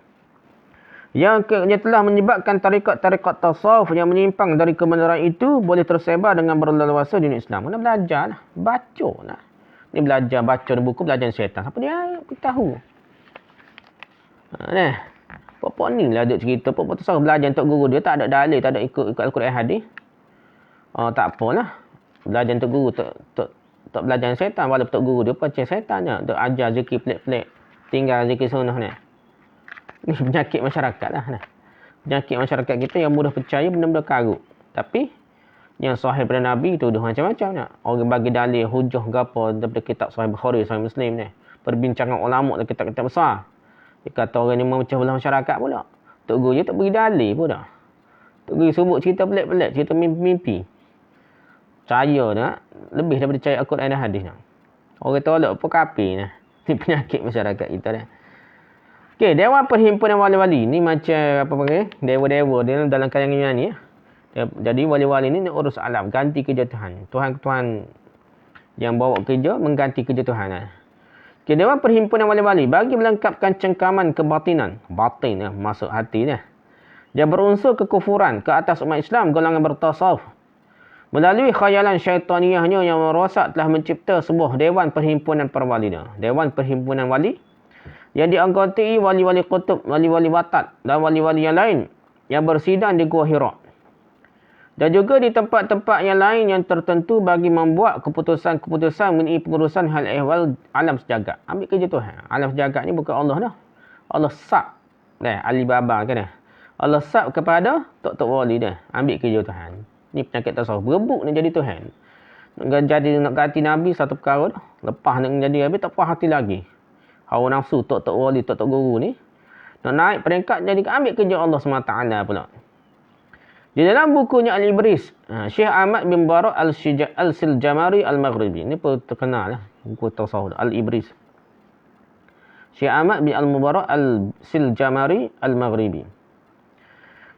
yang telah menyebabkan tarikat-tarikat tasawuf yang menyimpang dari kebenaran itu boleh tersebar dengan berleluasa di dunia Islam. Kena belajar lah. Baca lah. Ni belajar baca buku belajar syaitan. Siapa dia? Kita tahu. Pokok ni lah ada cerita. Pokok tasawuf belajar untuk guru dia. Tak ada dalil. Tak ada ikut Al-Quran hadis. Tak apalah. Belajar untuk guru. Tak belajar syaitan. Walaupun untuk guru dia baca syaitan je. Untuk ajar zikir pelik-pelik. Tinggal zikir sunnah ni. Ni penyakit masyarakat lah. Penyakit masyarakat kita yang mudah percaya benda-benda karut. Tapi yang sahih pada Nabi tuduh macam-macam. Orang bagi dalil hujah gapo daripada kitab Sahih Bukhari, Sahih Muslim ni. Perbincangan ulama dalam kitab-kitab besar. Dia kata orang ni memecah belah masyarakat pula. Tok Guru je tak beri dalil pun dah. Tok Guru sebut cerita pelik-pelik, cerita mimpi-mimpi. percaya dah lebih daripada percaya Al-Quran dan hadis dah. Orang tolak apa kafir dah. Ni penyakit masyarakat kita dah. Okey, Dewan Perhimpunan Wali-wali ni macam apa panggil? Dewa-dewa dia dalam kalangan ni ya. Jadi wali-wali ni nak urus alam, ganti kerja Tuhan. Tuhan yang bawa kerja mengganti kerja Tuhan. Okay, Dewan Perhimpunan Wali-wali bagi melengkapkan cengkaman kebatinan. Batin masuk hati dia. Dia berunsur kekufuran ke atas umat Islam golongan bertasawuf. Melalui khayalan syaitaniahnya yang merosak telah mencipta sebuah Dewan Perhimpunan para wali dia. Dewan Perhimpunan Wali yang dianggotai wali-wali kutub, wali-wali watat dan wali-wali yang lain yang bersidang di Gua Hira. Dan juga di tempat-tempat yang lain yang tertentu bagi membuat keputusan-keputusan mengenai pengurusan hal ehwal alam sejagat. Ambil kerja Tuhan. Alam sejagat ni bukan Allah dah. Allah sab. Alibaba kan dah. Allah sab kepada tok-tok wali dah. Ambil kerja Tuhan. Ni penyakit tasawuf. Berebut nak jadi Tuhan. Nak ganti Nabi satu perkara dah. Lepas nak jadi Nabi tak puas hati lagi. Hawa nafsu tok-tok wali, tok-tok guru ni. Nak naik peringkat jadi ambil kerja Allah SWT pula. Di dalam bukunya Al-Ibris, Syekh Ahmad bin Barak Al-Siljamari Al-Maghribi. Ini pun terkenal lah. Buku tasawuf Al-Ibris. Syekh Ahmad bin Al-Mubarak Al-Siljamari Al-Maghribi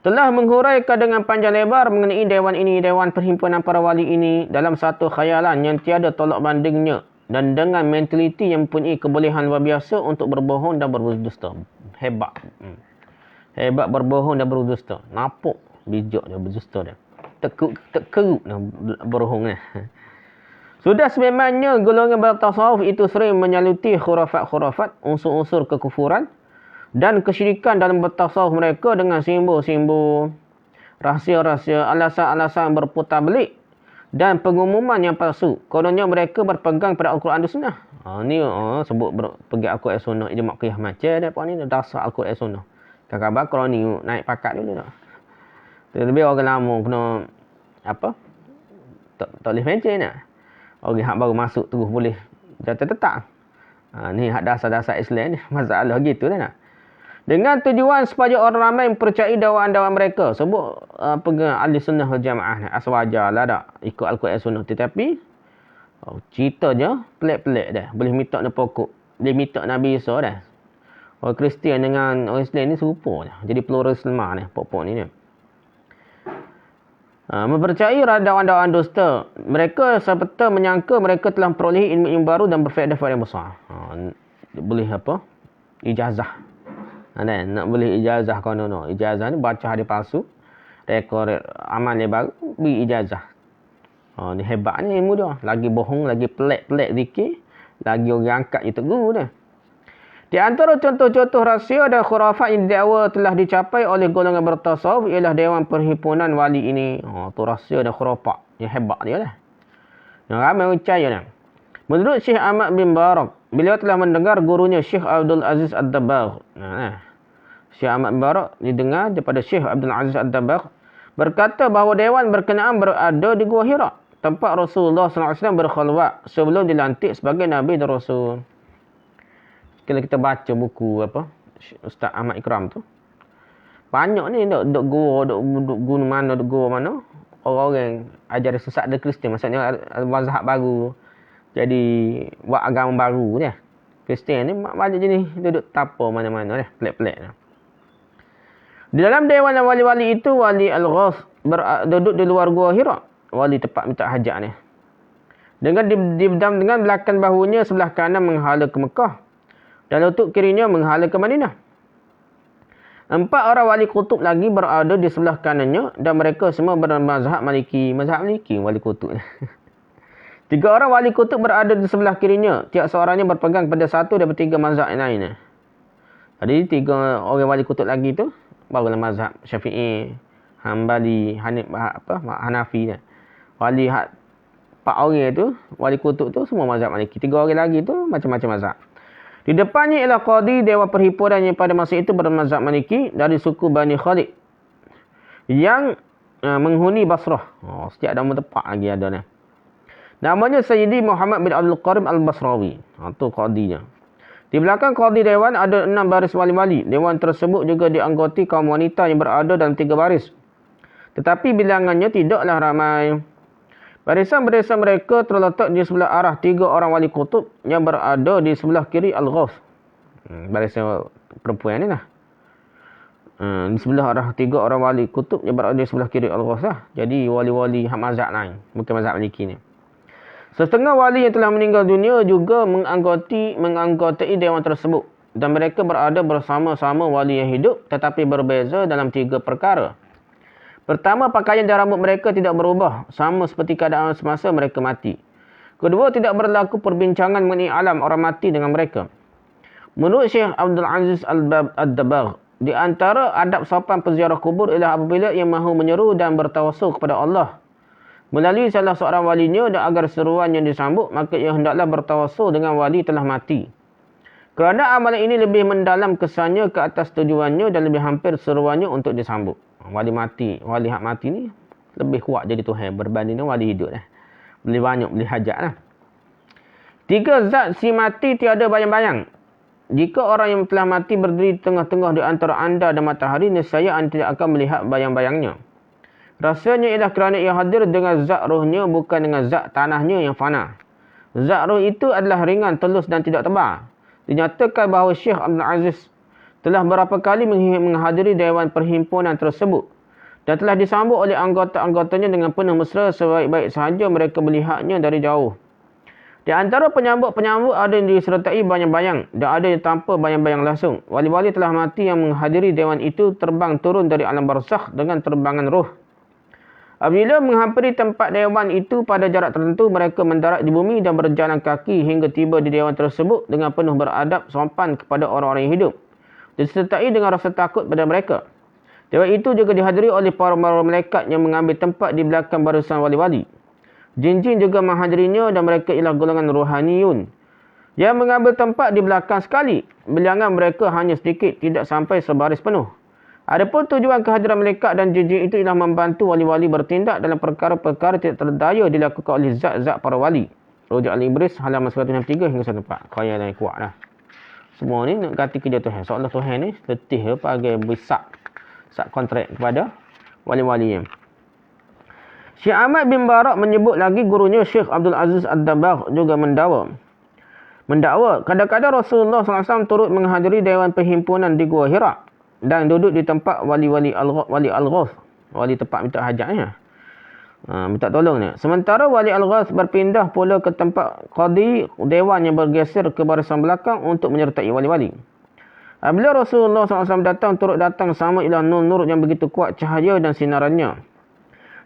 telah menghuraikan dengan panjang lebar mengenai dewan ini, Dewan Perhimpunan para wali ini dalam satu khayalan yang tiada tolak bandingnya dan dengan mentaliti yang mempunyai kebolehan luar biasa untuk berbohong dan berdusta. Hebat. Hebat berbohong dan berdusta. Napuk bijak dia berdusta dia. Terkeruk dah berbohong dia. Sudah sememangnya golongan bertasawuf itu sering menyaluti khurafat-khurafat, unsur-unsur kekufuran dan kesyirikan dalam bertasawuf mereka dengan simbol-simbol, rahsia-rahsia, alasan-alasan berputar belik dan pengumuman yang palsu. Kononnya mereka berpegang pada Al-Quran dan Sunnah. Ni sebut pegang Al-Quran dan Sunnah. Ijma' qiyah macam depa ni dasar Al-Quran dan Sunnah. Kakak kalau ni naik pakat dulu dah. Lebih orang lama kena apa? Tak boleh mencen nak. Orang hak baru masuk terus boleh jatuh tetap. Ni hak dasar-dasar Islam ni. Masalah gitu dah nak. Dengan tujuan supaya orang ramai mempercayai dakwaan-dakwaan mereka. Sebut pegang ahli sunnah wal jamaah ni. Aswajar lah tak. Ikut Al-Quran sunnah. Tetapi cerita je pelik-pelik dah. Boleh minta nak pokok. Boleh minta Nabi Isa dah. Orang Kristian dengan orang Islam ni serupa dah. Jadi pluralisme ni. Pokok ni. Mempercayai dakwaan-dakwaan dusta. Mereka serta menyangka mereka telah memperoleh ilmu baru dan berfaedah-faedah yang besar. Boleh apa? Ijazah. Nak boleh ijazah kono. Ijazah ni baca hadis palsu. Rekod amal yang baru. Beri ijazah. Ni hebatnya ilmu dia. Lagi bohong, lagi pelik-pelik zikir. Lagi orang angkat itu guru dia. Di antara contoh-contoh rahsia dan khurafat yang didakwa telah dicapai oleh golongan bertasawuf ialah Dewan Perhimpunan Wali ini. Tu rahsia dan khurafat. Yang hebat dia lah. Yang ramai percaya dah. Menurut Syekh Ahmad bin Barak, beliau telah mendengar gurunya Syekh Abdul Aziz Ad-Dabbagh. Syekh Ahmad bin Barak didengar daripada Syekh Abdul Aziz Ad-Dabbagh berkata bahawa dewan berkenaan berada di Gua Hira, tempat Rasulullah SAW berkhalwat sebelum dilantik sebagai Nabi dan Rasul. Kalau kita baca buku apa Ustaz Ahmad Ikram tu, banyak ni duk gua, duk guna mana, duk gua mana orang-orang ajaran sesat dan Kristian, maksudnya mazhab baru. Jadi buat agama baru dia. Kristian ni banyak jenis duduk tapa mana-mana dah, pelik-pelik dah. Di dalam dewan wali-wali itu, wali Al-Ghaus duduk di luar Gua Hira, wali tempat minta hajat ni. Dengan belakang bahunya sebelah kanan menghala ke Mekah dan lutut kirinya menghala ke Madinah. 4 orang wali kutub lagi berada di sebelah kanannya dan mereka semua bermazhab Maliki. Mazhab Maliki wali kutub. 3 orang wali kutub berada di sebelah kirinya. Tiap seorangnya berpegang pada satu daripada 3 mazhab yang lainnya. Jadi 3 orang wali kutub lagi tu barulah mazhab Syafi'i, Hambali, Hanafi. Wali 4 orang tu, wali kutub tu semua mazhab Maliki. 3 orang lagi tu macam-macam mazhab. Di depannya ialah qadi Dewan Perhimpunan yang pada masa itu bermazhab Maliki dari suku Bani Khalid yang menghuni Basrah. Setiap nama tempat lagi ada ni. Namanya Sayyidi Muhammad bin Abdul Qarim Al-Basrawi. Itu qadinya. Di belakang qadi dewan ada 6 baris wali-wali. Dewan tersebut juga dianggoti kaum wanita yang berada dalam 3 baris. Tetapi bilangannya tidaklah ramai. Barisan-barisan mereka terletak di sebelah arah 3 orang wali kutub yang berada di sebelah kiri Al-Ghaus. Barisan perempuan ni lah. Di sebelah arah 3 orang wali kutub yang berada di sebelah kiri Al-Ghaus lah. Jadi wali-wali mazhab lain. Bukan mazhab Maliki ni. Setengah wali yang telah meninggal dunia juga menganggotai dewan tersebut. Dan mereka berada bersama-sama wali yang hidup tetapi berbeza dalam 3 perkara. Pertama, pakaian dan rambut mereka tidak berubah, sama seperti keadaan semasa mereka mati. Kedua, tidak berlaku perbincangan mengenai alam orang mati dengan mereka. Menurut Syekh Abdul Aziz Ad-Dabbagh, di antara adab sopan peziarah kubur ialah apabila ia mahu menyeru dan bertawassul kepada Allah melalui salah seorang walinya dan agar seruannya disambut, maka ia hendaklah bertawassul dengan wali telah mati. Kerana amalan ini lebih mendalam kesannya ke atas tujuannya dan lebih hampir seruannya untuk disambut. Wali hak mati ni lebih kuat jadi Tuhan berbanding dengan wali hidup lah. Boleh banyak, boleh hajat lah. 3, zat si mati tiada bayang-bayang. Jika orang yang telah mati berdiri tengah-tengah di antara anda dan matahari, nescaya anda tidak akan melihat bayang-bayangnya. Rasanya ialah kerana ia hadir dengan zat rohnya, bukan dengan zat tanahnya yang fana. Zat roh itu adalah ringan, telus dan tidak tebal. Dinyatakan bahawa Syekh Abdul Aziz telah berapa kali menghadiri dewan perhimpunan tersebut dan telah disambut oleh anggota-anggotanya dengan penuh mesra sebaik-baik sahaja mereka melihatnya dari jauh. Di antara penyambut-penyambut ada yang disertai bayang-bayang dan ada yang tanpa bayang-bayang langsung. Wali-wali telah mati yang menghadiri dewan itu terbang turun dari alam barzakh dengan terbangan roh. Apabila menghampiri tempat dewan itu pada jarak tertentu, mereka mendarat di bumi dan berjalan kaki hingga tiba di dewan tersebut dengan penuh beradab sopan kepada orang-orang yang hidup, disertai dengan rasa takut pada mereka. Dewan itu juga dihadiri oleh para malaikat yang mengambil tempat di belakang barisan wali-wali. Jin-jin juga menghadirinya dan mereka ialah golongan rohaniyun yang mengambil tempat di belakang sekali. Bilangan mereka hanya sedikit, tidak sampai sebaris penuh. Adapun tujuan kehadiran malaikat dan jin-jin itu ialah membantu wali-wali bertindak dalam perkara-perkara tidak terdaya dilakukan oleh zat-zat para wali. Rujuk Al-Ibris halaman 163 hingga 104. Khayal yang kuat lah. Semua ni nak ganti kerja Tuhan. Seolah Tuhan ni letih pakai besar kontrak kepada wali-wali yang. Syekh Ahmad bin Barak menyebut lagi gurunya Syekh Abdul Aziz Ad-Dabbagh juga mendakwa kadang-kadang Rasulullah SAW turut menghadiri dewan perhimpunan di Gua Hira dan duduk di tempat wali Al-Ghaus, wali tempat minta hajatnya. Minta tolong ni. Sementara wali Al-Ghaus berpindah pula ke tempat qadi dewan yang bergeser ke barisan belakang untuk menyertai wali-wali. Apabila Rasulullah SAW turut datang sama ialah nur-nur yang begitu kuat cahaya dan sinarannya.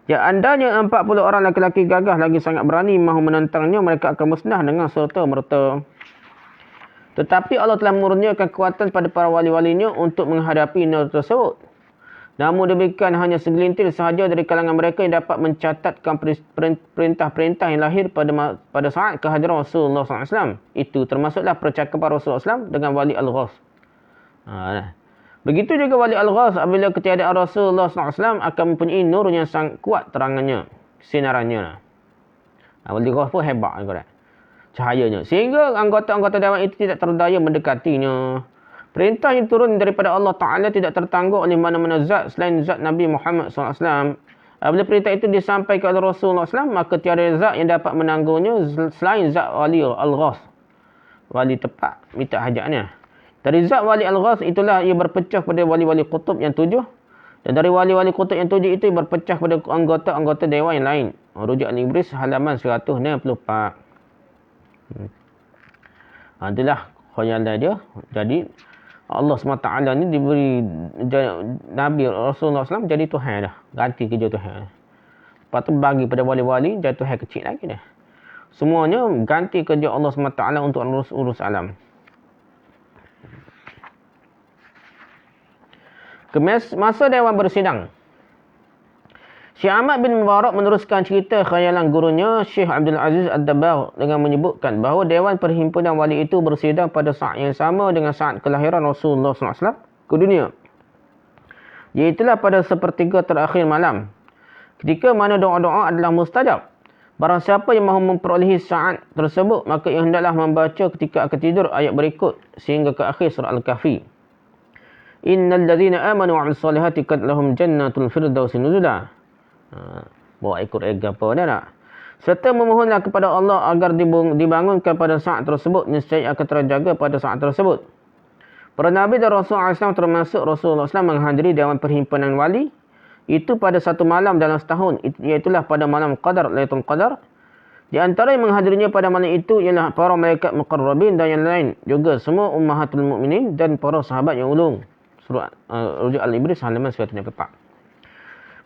Ya, andanya 40 orang laki-laki gagah lagi sangat berani mahu menentangnya, mereka akan musnah dengan serta-merta. Tetapi Allah telah mengurniakan kekuatan pada para wali-walinya untuk menghadapi nur tersebut. Namun demikian hanya segelintir sahaja dari kalangan mereka yang dapat mencatatkan perintah-perintah yang lahir pada saat kehadiran Rasulullah SAW. Itu termasuklah percakapan Rasulullah SAW dengan wali Al-Ghaus. Begitu juga wali Al-Ghaus apabila ketiadaan Rasulullah SAW akan mempunyai nur yang sangat kuat terangannya, sinarannya. Wali Al-Ghaus pun hebat juga cahayanya. Sehingga anggota-anggota dewan itu tidak terdaya mendekatinya. Perintah yang turun daripada Allah Ta'ala tidak tertangguh oleh mana-mana zat selain zat Nabi Muhammad SAW. Apabila perintah itu disampaikan oleh Rasulullah SAW, maka tiada zat yang dapat menanggungnya selain zat wali Al-Ghaus. Wali tepat minta hajatnya. Dari zat wali Al-Ghaus itulah ia berpecah pada wali-wali kutub yang 7. Dan dari wali-wali kutub yang 7 itu berpecah pada anggota-anggota dewan yang lain. Rujuk Al-Ibris halaman 164. Itulah khayalan dia. Jadi Allah SWT ni diberi Nabi Rasulullah SAW jadi Tuhan dah. Ganti kerja Tuhan. Lepas tu bagi pada wali-wali jadi Tuhan kecil lagi dah. Semuanya ganti kerja Allah SWT untuk urus alam. Masa dewan bersidang, Syekh Ahmad bin Mubarak meneruskan cerita khayalan gurunya Syekh Abdul Aziz Ad-Dabbagh dengan menyebutkan bahawa dewan perhimpunan wali itu bersidang pada saat yang sama dengan saat kelahiran Rasulullah SAW ke dunia, iaitulah pada sepertiga terakhir malam, ketika mana doa-doa adalah mustajab. Barang siapa yang mahu memperolehi saat tersebut, maka ia hendaklah membaca ketika akan tidur ayat berikut sehingga ke akhir surah Al-Kahfi. Innal ladzina amanu wa 'amilus solihati kad lahum jannatul firdausi nuzula. Bawa ikut apa dah nak. Serta memohonlah kepada Allah agar dibangunkan pada saat tersebut, nescaya akan terjaga pada saat tersebut. Para Nabi dan Rasulullah SAW termasuk Rasulullah SAW menghadiri Dewan Perhimpunan Wali itu pada satu malam dalam setahun, iaitulah pada malam Qadar, Lailatul Qadar. Di antara yang menghadirinya pada malam itu ialah para malaikat muqarrabin dan yang lain, juga semua ummahatul mukminin dan para sahabat yang ulung. Surah Rujuk Al-Ibris halaman 144.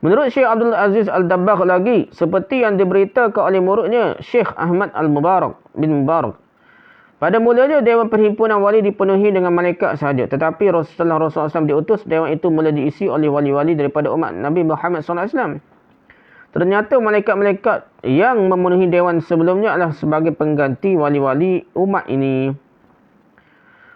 Menurut Syekh Abdul Aziz Al-Dabbagh lagi, seperti yang diberitakan oleh muridnya Syekh Ahmad Al-Mubarak bin Mubarak, pada mulanya Dewan Perhimpunan Wali dipenuhi dengan malaikat sahaja. Tetapi setelah Rasulullah SAW diutus, Dewan itu mula diisi oleh wali-wali daripada umat Nabi Muhammad SAW. Ternyata malaikat-malaikat yang memenuhi Dewan sebelumnya adalah sebagai pengganti wali-wali umat ini.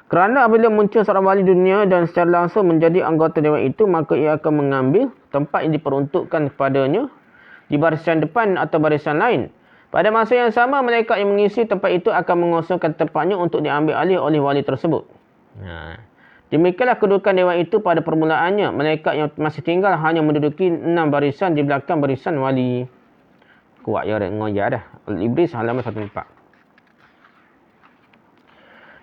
Kerana apabila muncul seorang wali dunia dan secara langsung menjadi anggota Dewan itu, maka ia akan mengambil tempat yang diperuntukkan kepadanya di barisan depan atau barisan lain. Pada masa yang sama, malaikat yang mengisi tempat itu akan mengosongkan tempatnya untuk diambil alih oleh wali tersebut. Demikianlah kedudukan Dewan itu pada permulaannya. Malaikat yang masih tinggal hanya menduduki 6 barisan di belakang barisan wali. Kuat ya, ngoyak dah. Al-Ibris halaman 104.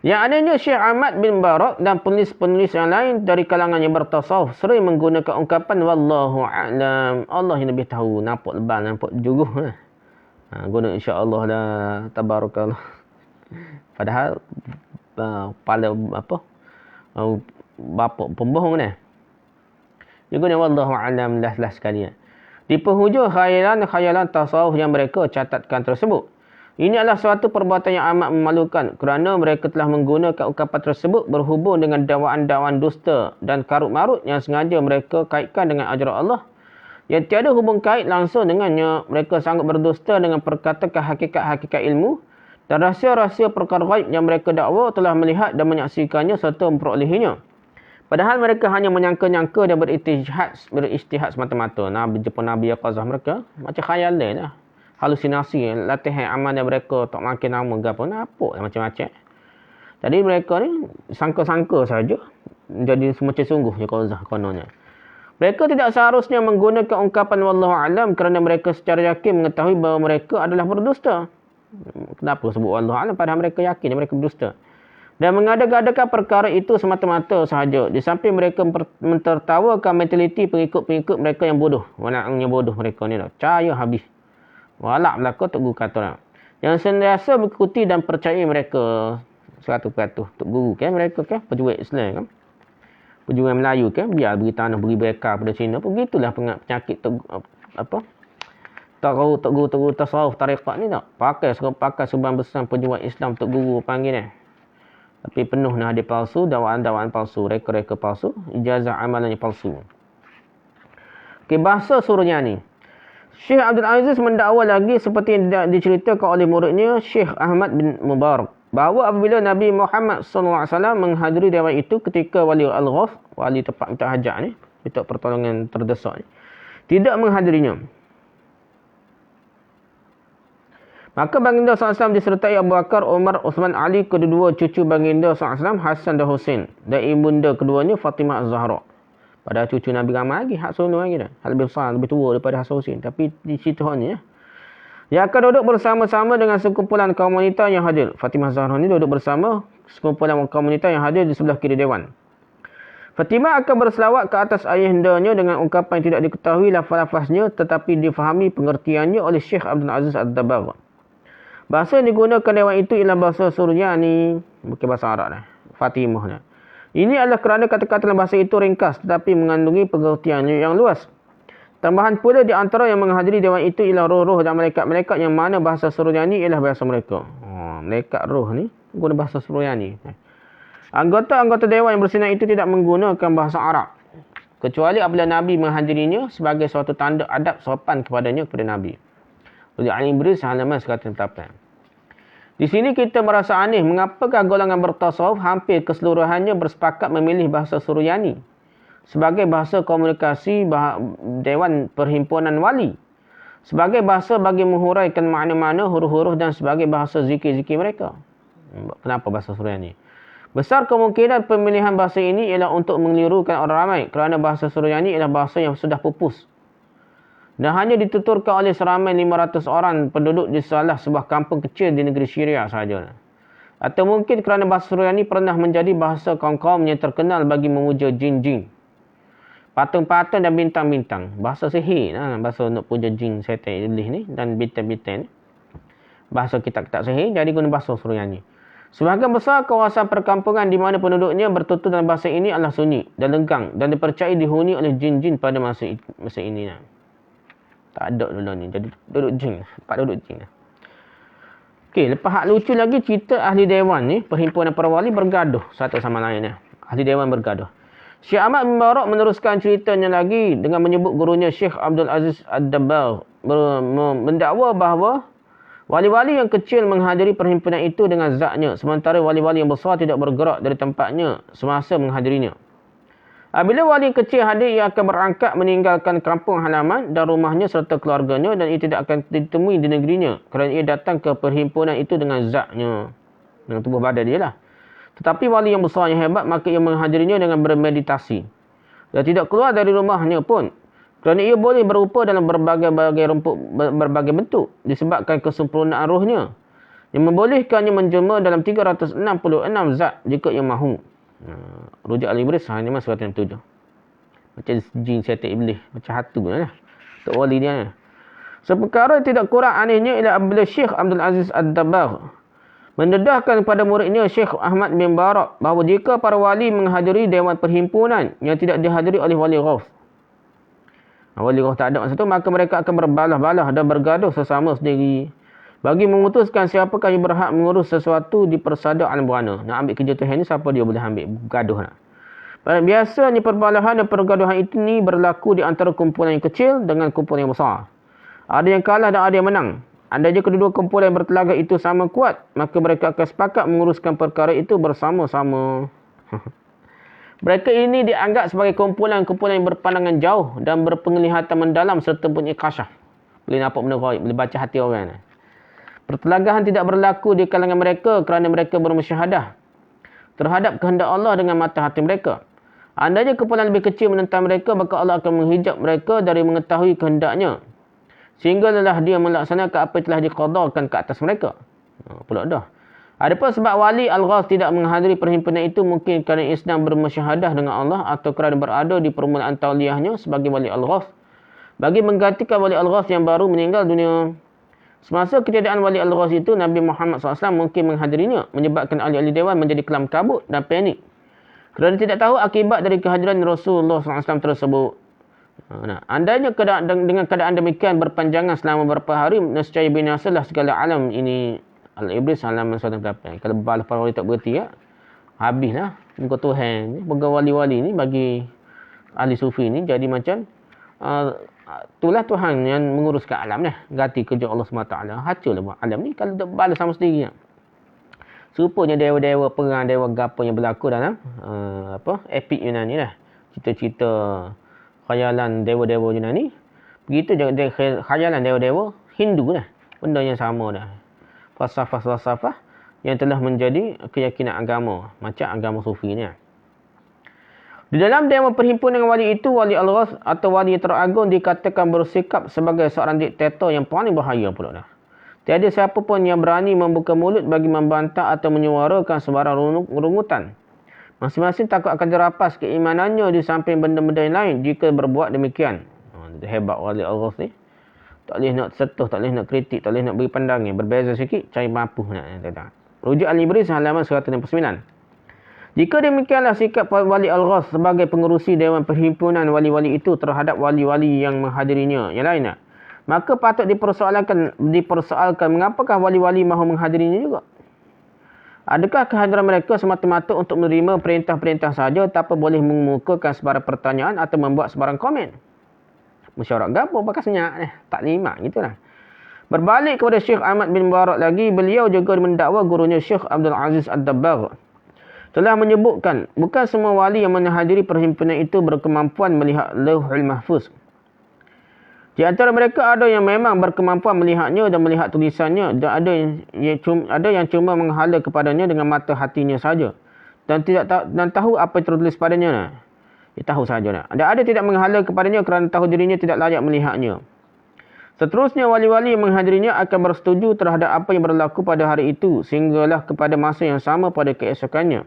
Yang adanya Syekh Ahmad bin Barak dan penulis-penulis yang lain dari kalangan yang bertasawuf sering menggunakan ungkapan Wallahu a'lam. Allah yang lebih tahu. Nampak lebah, nampak juruh lah. Guna insya-Allah lah, tabarakallah. Padahal kepala bapa pembohong ni. Dia guna wallahu alam lah sekalian. Di penghujung khayalan tasawuf yang mereka catatkan tersebut. Ini adalah suatu perbuatan yang amat memalukan kerana mereka telah menggunakan ungkapan tersebut berhubung dengan dakwaan-dakwaan dusta dan karut-marut yang sengaja mereka kaitkan dengan ajaran Allah yang tiada hubung kait langsung dengannya. Mereka sanggup berdusta dengan perkatakan hakikat-hakikat ilmu dan rahsia-rahsia perkara gaib yang mereka dakwa telah melihat dan menyaksikannya serta memperolehinya. Padahal mereka hanya menyangka-nyangka dan berijtihad semata-mata. Nabi Jepun Nabi Yaqazah mereka macam khayal lah. Halusinasi, latihan amalan mereka tak makin nama gapo napuk macam-macam. Jadi mereka ni sangka-sangka saja. Jadi semacam sungguh je Qazah kononnya. Mereka tidak seharusnya menggunakan ungkapan wallahu alam kerana mereka secara yakin mengetahui bahawa mereka adalah berdusta. Kenapa sebut wallahu alam padahal mereka yakin mereka berdusta? Dan mengada-gadakan perkara itu semata-mata sahaja. Di samping mereka mentertawakan mentaliti pengikut-pengikut mereka yang bodoh. Walaknya bodoh mereka ni dah. Cahaya habis. Walak belaka Tok Guru kata lah. Yang sentiasa mengikuti dan percaya mereka 100%. Tok Guru kan mereka kan pejuang Islam kan. Pejuang Melayu kan biar beri tanah beri berkah pada Cina. Begitulah penyakit Tok Guru tasawuf tarekat ni tak. Pakai sebarang besar pejuang Islam Tok Guru panggil ni. Tapi penuh dengan hadis palsu, dakwaan-dakwaan palsu, reka-reka palsu, ijazah amalannya palsu. Okey, bahasa Suryani. Syekh Abdul Aziz mendakwa lagi seperti yang diceritakan oleh muridnya Syekh Ahmad bin Mubarak bahawa apabila Nabi Muhammad SAW menghadiri dewan itu ketika wali Al-Ghaf, wali tempat minta hajat ni, minta pertolongan terdesak ni, tidak menghadirinya. Maka baginda SAW disertai Abu Bakar, Umar, Uthman, Ali, kedua cucu baginda SAW, Hasan dan Husain, dan ibunda keduanya Fatimah Az-Zahra. Padahal cucu Nabi ramai lagi, hak sulung lagi dah. Hak lebih besar, lebih tua daripada Hasan Husain. Tapi di situ hanya. Yang akan duduk bersama-sama dengan sekumpulan kaum wanita yang hadir. Fatimah Az-Zahra ni duduk bersama sekumpulan kaum wanita yang hadir di sebelah kiri dewan. Fatimah akan berselawat ke atas ayahandanya dengan ungkapan yang tidak diketahui lafaz-lafaznya tetapi difahami pengertiannya oleh Syekh Abdul Aziz Ad-Dabbagh. Bahasa yang digunakan dewan itu ialah bahasa Suryani, bukan bahasa Arab dah. Fatimah dah. Ini adalah kerana kata-kata dalam bahasa itu ringkas tetapi mengandungi pengertian yang luas. Tambahan pula di antara yang menghadiri dewan itu ialah roh-roh dan malaikat-malaikat yang mana bahasa Suryani ialah bahasa mereka. Malaikat roh ni guna bahasa Suryani. Anggota-anggota dewan yang bersinar itu tidak menggunakan bahasa Arab. Kecuali apabila Nabi menghadirinya sebagai suatu tanda adab sopan kepadanya kepada Nabi. Oleh Al-Ibris halaman 148. Di sini kita merasa aneh mengapakah golongan bertasawuf hampir keseluruhannya bersepakat memilih bahasa Suryani sebagai bahasa komunikasi Dewan Perhimpunan Wali, sebagai bahasa bagi menghuraikan makna-makna huruf-huruf dan sebagai bahasa zikir-zikir mereka. Kenapa bahasa Suryani? Besar kemungkinan pemilihan bahasa ini ialah untuk mengelirukan orang ramai kerana bahasa Suryani ialah bahasa yang sudah pupus. dan hanya dituturkan oleh seramai 500 orang penduduk di salah sebuah kampung kecil di negeri Syria sahaja. Atau mungkin kerana bahasa Suryani pernah menjadi bahasa kaum-kaum yang terkenal bagi memuja jin-jin, patung-patung dan bintang-bintang. Bahasa sihir, bahasa untuk puja jin, syaitan, iblis ni dan bintang-bintang ni. Bahasa kitab-kitab sihir, jadi guna bahasa Suryani. Sebahagian besar kawasan perkampungan di mana penduduknya bertutur dalam bahasa ini adalah sunyi dan lenggang dan dipercayai dihuni oleh jin-jin pada masa ini. Tak ada dulu ni, jadi duduk jin, tempat duduk jin. Okey, lepas hak lucu lagi cerita ahli dewan ni, perhimpunan para wali bergaduh satu sama lain. Ahli dewan bergaduh. Syekh Ahmad bin Barak meneruskan ceritanya lagi dengan menyebut gurunya Syekh Abdul Aziz Ad-Dabbar mendakwa bahawa wali-wali yang kecil menghadiri perhimpunan itu dengan zatnya, sementara wali-wali yang besar tidak bergerak dari tempatnya semasa menghadirinya. Bila wali yang kecil hadir, ia akan berangkat meninggalkan kampung halaman dan rumahnya serta keluarganya dan ia tidak akan ditemui di negerinya kerana ia datang ke perhimpunan itu dengan zatnya, dengan tubuh badan dia lah. Tetapi wali yang besar yang hebat, maka ia menghadirinya dengan bermeditasi dan tidak keluar dari rumahnya pun kerana ia boleh berupa dalam berbagai bentuk disebabkan kesempurnaan rohnya yang membolehkannya menjelma dalam 366 zat jika ia mahu. Rujak Al-Ibris hanya 107. Macam jin, syaitan, iblis, macam hatu lah. Tok wali dia. Seperkara tidak kurang anehnya ialah apabila Syekh Abdul Aziz Ad-Dabbar mendedahkan kepada muridnya Syekh Ahmad bin Barak bahawa jika para wali menghadiri dewan perhimpunan yang tidak dihadiri oleh wali ghaus, wali ghaus tak ada masa tu, maka mereka akan berbalah-balah dan bergaduh sesama sendiri bagi memutuskan siapakah yang berhak mengurus sesuatu di persada alam buana. Nak ambil kerja Tuhan ni, siapa dia boleh ambil, gaduh nak. Biasanya perbalahan dan pergaduhan itu ni berlaku di antara kumpulan yang kecil dengan kumpulan yang besar. Ada yang kalah dan ada yang menang. Andainya kedua-dua kumpulan yang bertelaga itu sama kuat, maka mereka akan sepakat menguruskan perkara itu bersama-sama. Mereka ini dianggap sebagai kumpulan-kumpulan yang berpandangan jauh dan berpenglihatan mendalam serta punya kasyaf. Boleh nampak benda gaib, boleh baca hati orang. Pertelagahan tidak berlaku di kalangan mereka kerana mereka bermusyahadah terhadap kehendak Allah dengan mata hati mereka. Andainya kumpulan lebih kecil menentang mereka, maka Allah akan menghijab mereka dari mengetahui kehendaknya, sehingga lelah dia melaksanakan apa yang telah diqadakan ke atas mereka. Pula dah. Adapun sebab wali Al-Ghaus tidak menghadiri perhimpunan itu mungkin kerana ia sedang bermusyahadah dengan Allah atau kerana berada di permulaan tauliyahnya sebagai wali Al-Ghaus bagi menggantikan wali Al-Ghaus yang baru meninggal dunia. Semasa ketiadaan wali Al-Ghaus itu, Nabi Muhammad SAW mungkin menghadirinya, menyebabkan ahli-ahli dewan menjadi kelam kabut dan panik kerana tidak tahu akibat dari kehadiran Rasulullah SAW tersebut. Andainya dengan keadaan demikian berpanjangan selama beberapa hari, nescaya binasalah segala alam ini. Al-Ibris halaman 108. Kalau balas para wali tak berhenti, habislah muka Tuhan. Bagi wali-wali ni, bagi ahli sufi ni jadi macam itulah Tuhan yang menguruskan alam dah. Ganti kerja Allah SWT. Hancurlah buat alam ni kalau tak balas sama sendiri. Serupanya dewa-dewa perang, dewa gapa yang berlaku dalam epik Yunani lah. Cerita-cerita khayalan dewa-dewa Yunani. Begitu juga khayalan dewa-dewa Hindu lah. Benda yang sama dah. Falsafah-falsafah yang telah menjadi keyakinan agama. Macam agama sufi ni lah. Di dalam dewan perhimpunan wali itu, wali Al-Ghaus atau wali teragung dikatakan bersikap sebagai seorang diktator yang paling bahaya pula dah. Tiada siapa pun yang berani membuka mulut bagi membantah atau menyuarakan sebarang rungutan. Masing-masing takut akan dirapas keimanannya di samping benda-benda yang lain jika berbuat demikian. Hebat wali Al-Ghaus ni. Tak boleh nak sentuh, tak boleh nak kritik, tak boleh nak beri pandangan. Berbeza sikit, cari mampu nak. Rujuk Al-Ibris halaman 169. Jika demikianlah sikap wali Al-Ghaus sebagai pengerusi dewan perhimpunan wali-wali itu terhadap wali-wali yang menghadirinya yang lainnya, maka patut dipersoalkan mengapakah wali-wali mahu menghadirinya juga. Adakah kehadiran mereka semata-mata untuk menerima perintah-perintah saja tanpa boleh mengemukakan sebarang pertanyaan atau membuat sebarang komen? Mesyuarat gapo pakai senyap tak terima gitulah. Berbalik kepada Syekh Ahmad bin Barak lagi, beliau juga mendakwa gurunya Syekh Abdul Aziz Ad-Dabbar telah menyebutkan bukan semua wali yang menghadiri perhimpunan itu berkemampuan melihat Lauhul Mahfuz. Di antara mereka ada yang memang berkemampuan melihatnya dan melihat tulisannya, dan ada yang cuma menghala kepadanya dengan mata hatinya saja dan tahu apa yang tertulis padanya. Dia tahu saja. Dan ada tidak menghala kepadanya kerana tahu dirinya tidak layak melihatnya. Seterusnya, wali-wali yang menghadirinya akan bersetuju terhadap apa yang berlaku pada hari itu sehinggalah kepada masa yang sama pada keesokannya.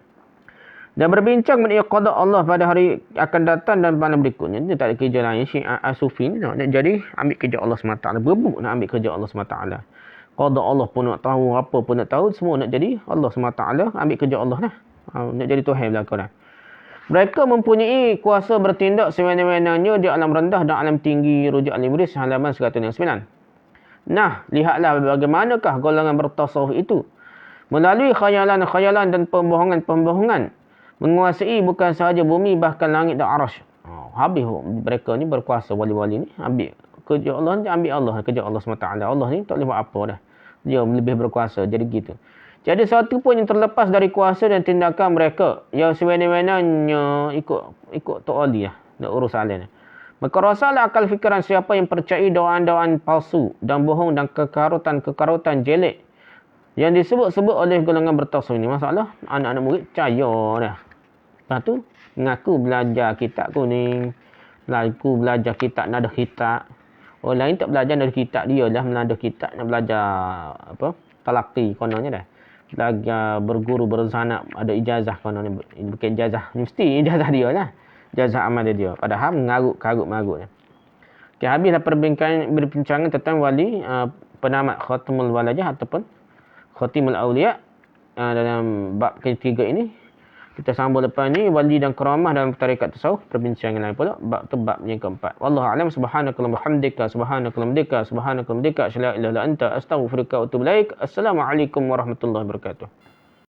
Dan berbincang mengenai qada Allah pada hari akan datang dan malam berikutnya. Dia tak ada kerja lain. Syiah Sufi ni nak jadi ambil kerja Allah SWT. Berbuk nak ambil kerja Allah SWT. Qada Allah pun nak tahu, apa pun nak tahu. Semua nak jadi Allah SWT. Ambil kerja Allah lah. Nak jadi Tuhan belakang lah. Mereka mempunyai kuasa bertindak sewenang-wenangnya di alam rendah dan alam tinggi. Rujuk Al-Ibris halaman 109. Nah, lihatlah bagaimanakah golongan bertasawuf itu. Melalui khayalan-khayalan dan pembohongan-pembohongan. Menguasai bukan sahaja bumi, bahkan langit dan arasy. Habis mereka ni berkuasa, wali-wali ni. Ambil kerja Allah ni, ambil Allah. Kerja Allah SWT. Allah ni tak boleh buat apa dah. Dia lebih berkuasa. Jadi gitu. Jadi satu pun yang terlepas dari kuasa dan tindakan mereka. Yang sewenang-wenangnya ikut Tok Ali lah. Nak urus alih ni. Maka rasalah akal fikiran siapa yang percayai doaan-doaan palsu dan bohong dan kekarutan jelek yang disebut-sebut oleh golongan bertasawuf ni. Masalah anak-anak murid percaya dah. Lepas tu mengaku belajar kitab kuning, mengaku belajar kitab nada kitab. Orang lain tak belajar nada kitab, dia lah menada kitab nak belajar apa? Talaqi kononnya dah. Belajar berguru berzanab, ada ijazah kononnya, bukan ijazah, mesti ijazah dia lah. Ijazah amal dia. Padahal mengarut-marut. Okay, habislah perbincangan tentang wali penamat Khatamul Walajah ataupun Khatimul Awliya dalam bab ketiga ini. Kita sambung lepas ni wali dan karamah dalam tarekat tasawuf, perbincangan lain pula bab tu bab yang keempat. Wallahu a'lam. Subhanakallahumma hamdika subhanakallahumma hamdika subhanakallahumma hamdika asyhadu an la ilaha illa anta astaghfiruka wa atubu ilaik. Assalamualaikum warahmatullahi wabarakatuh.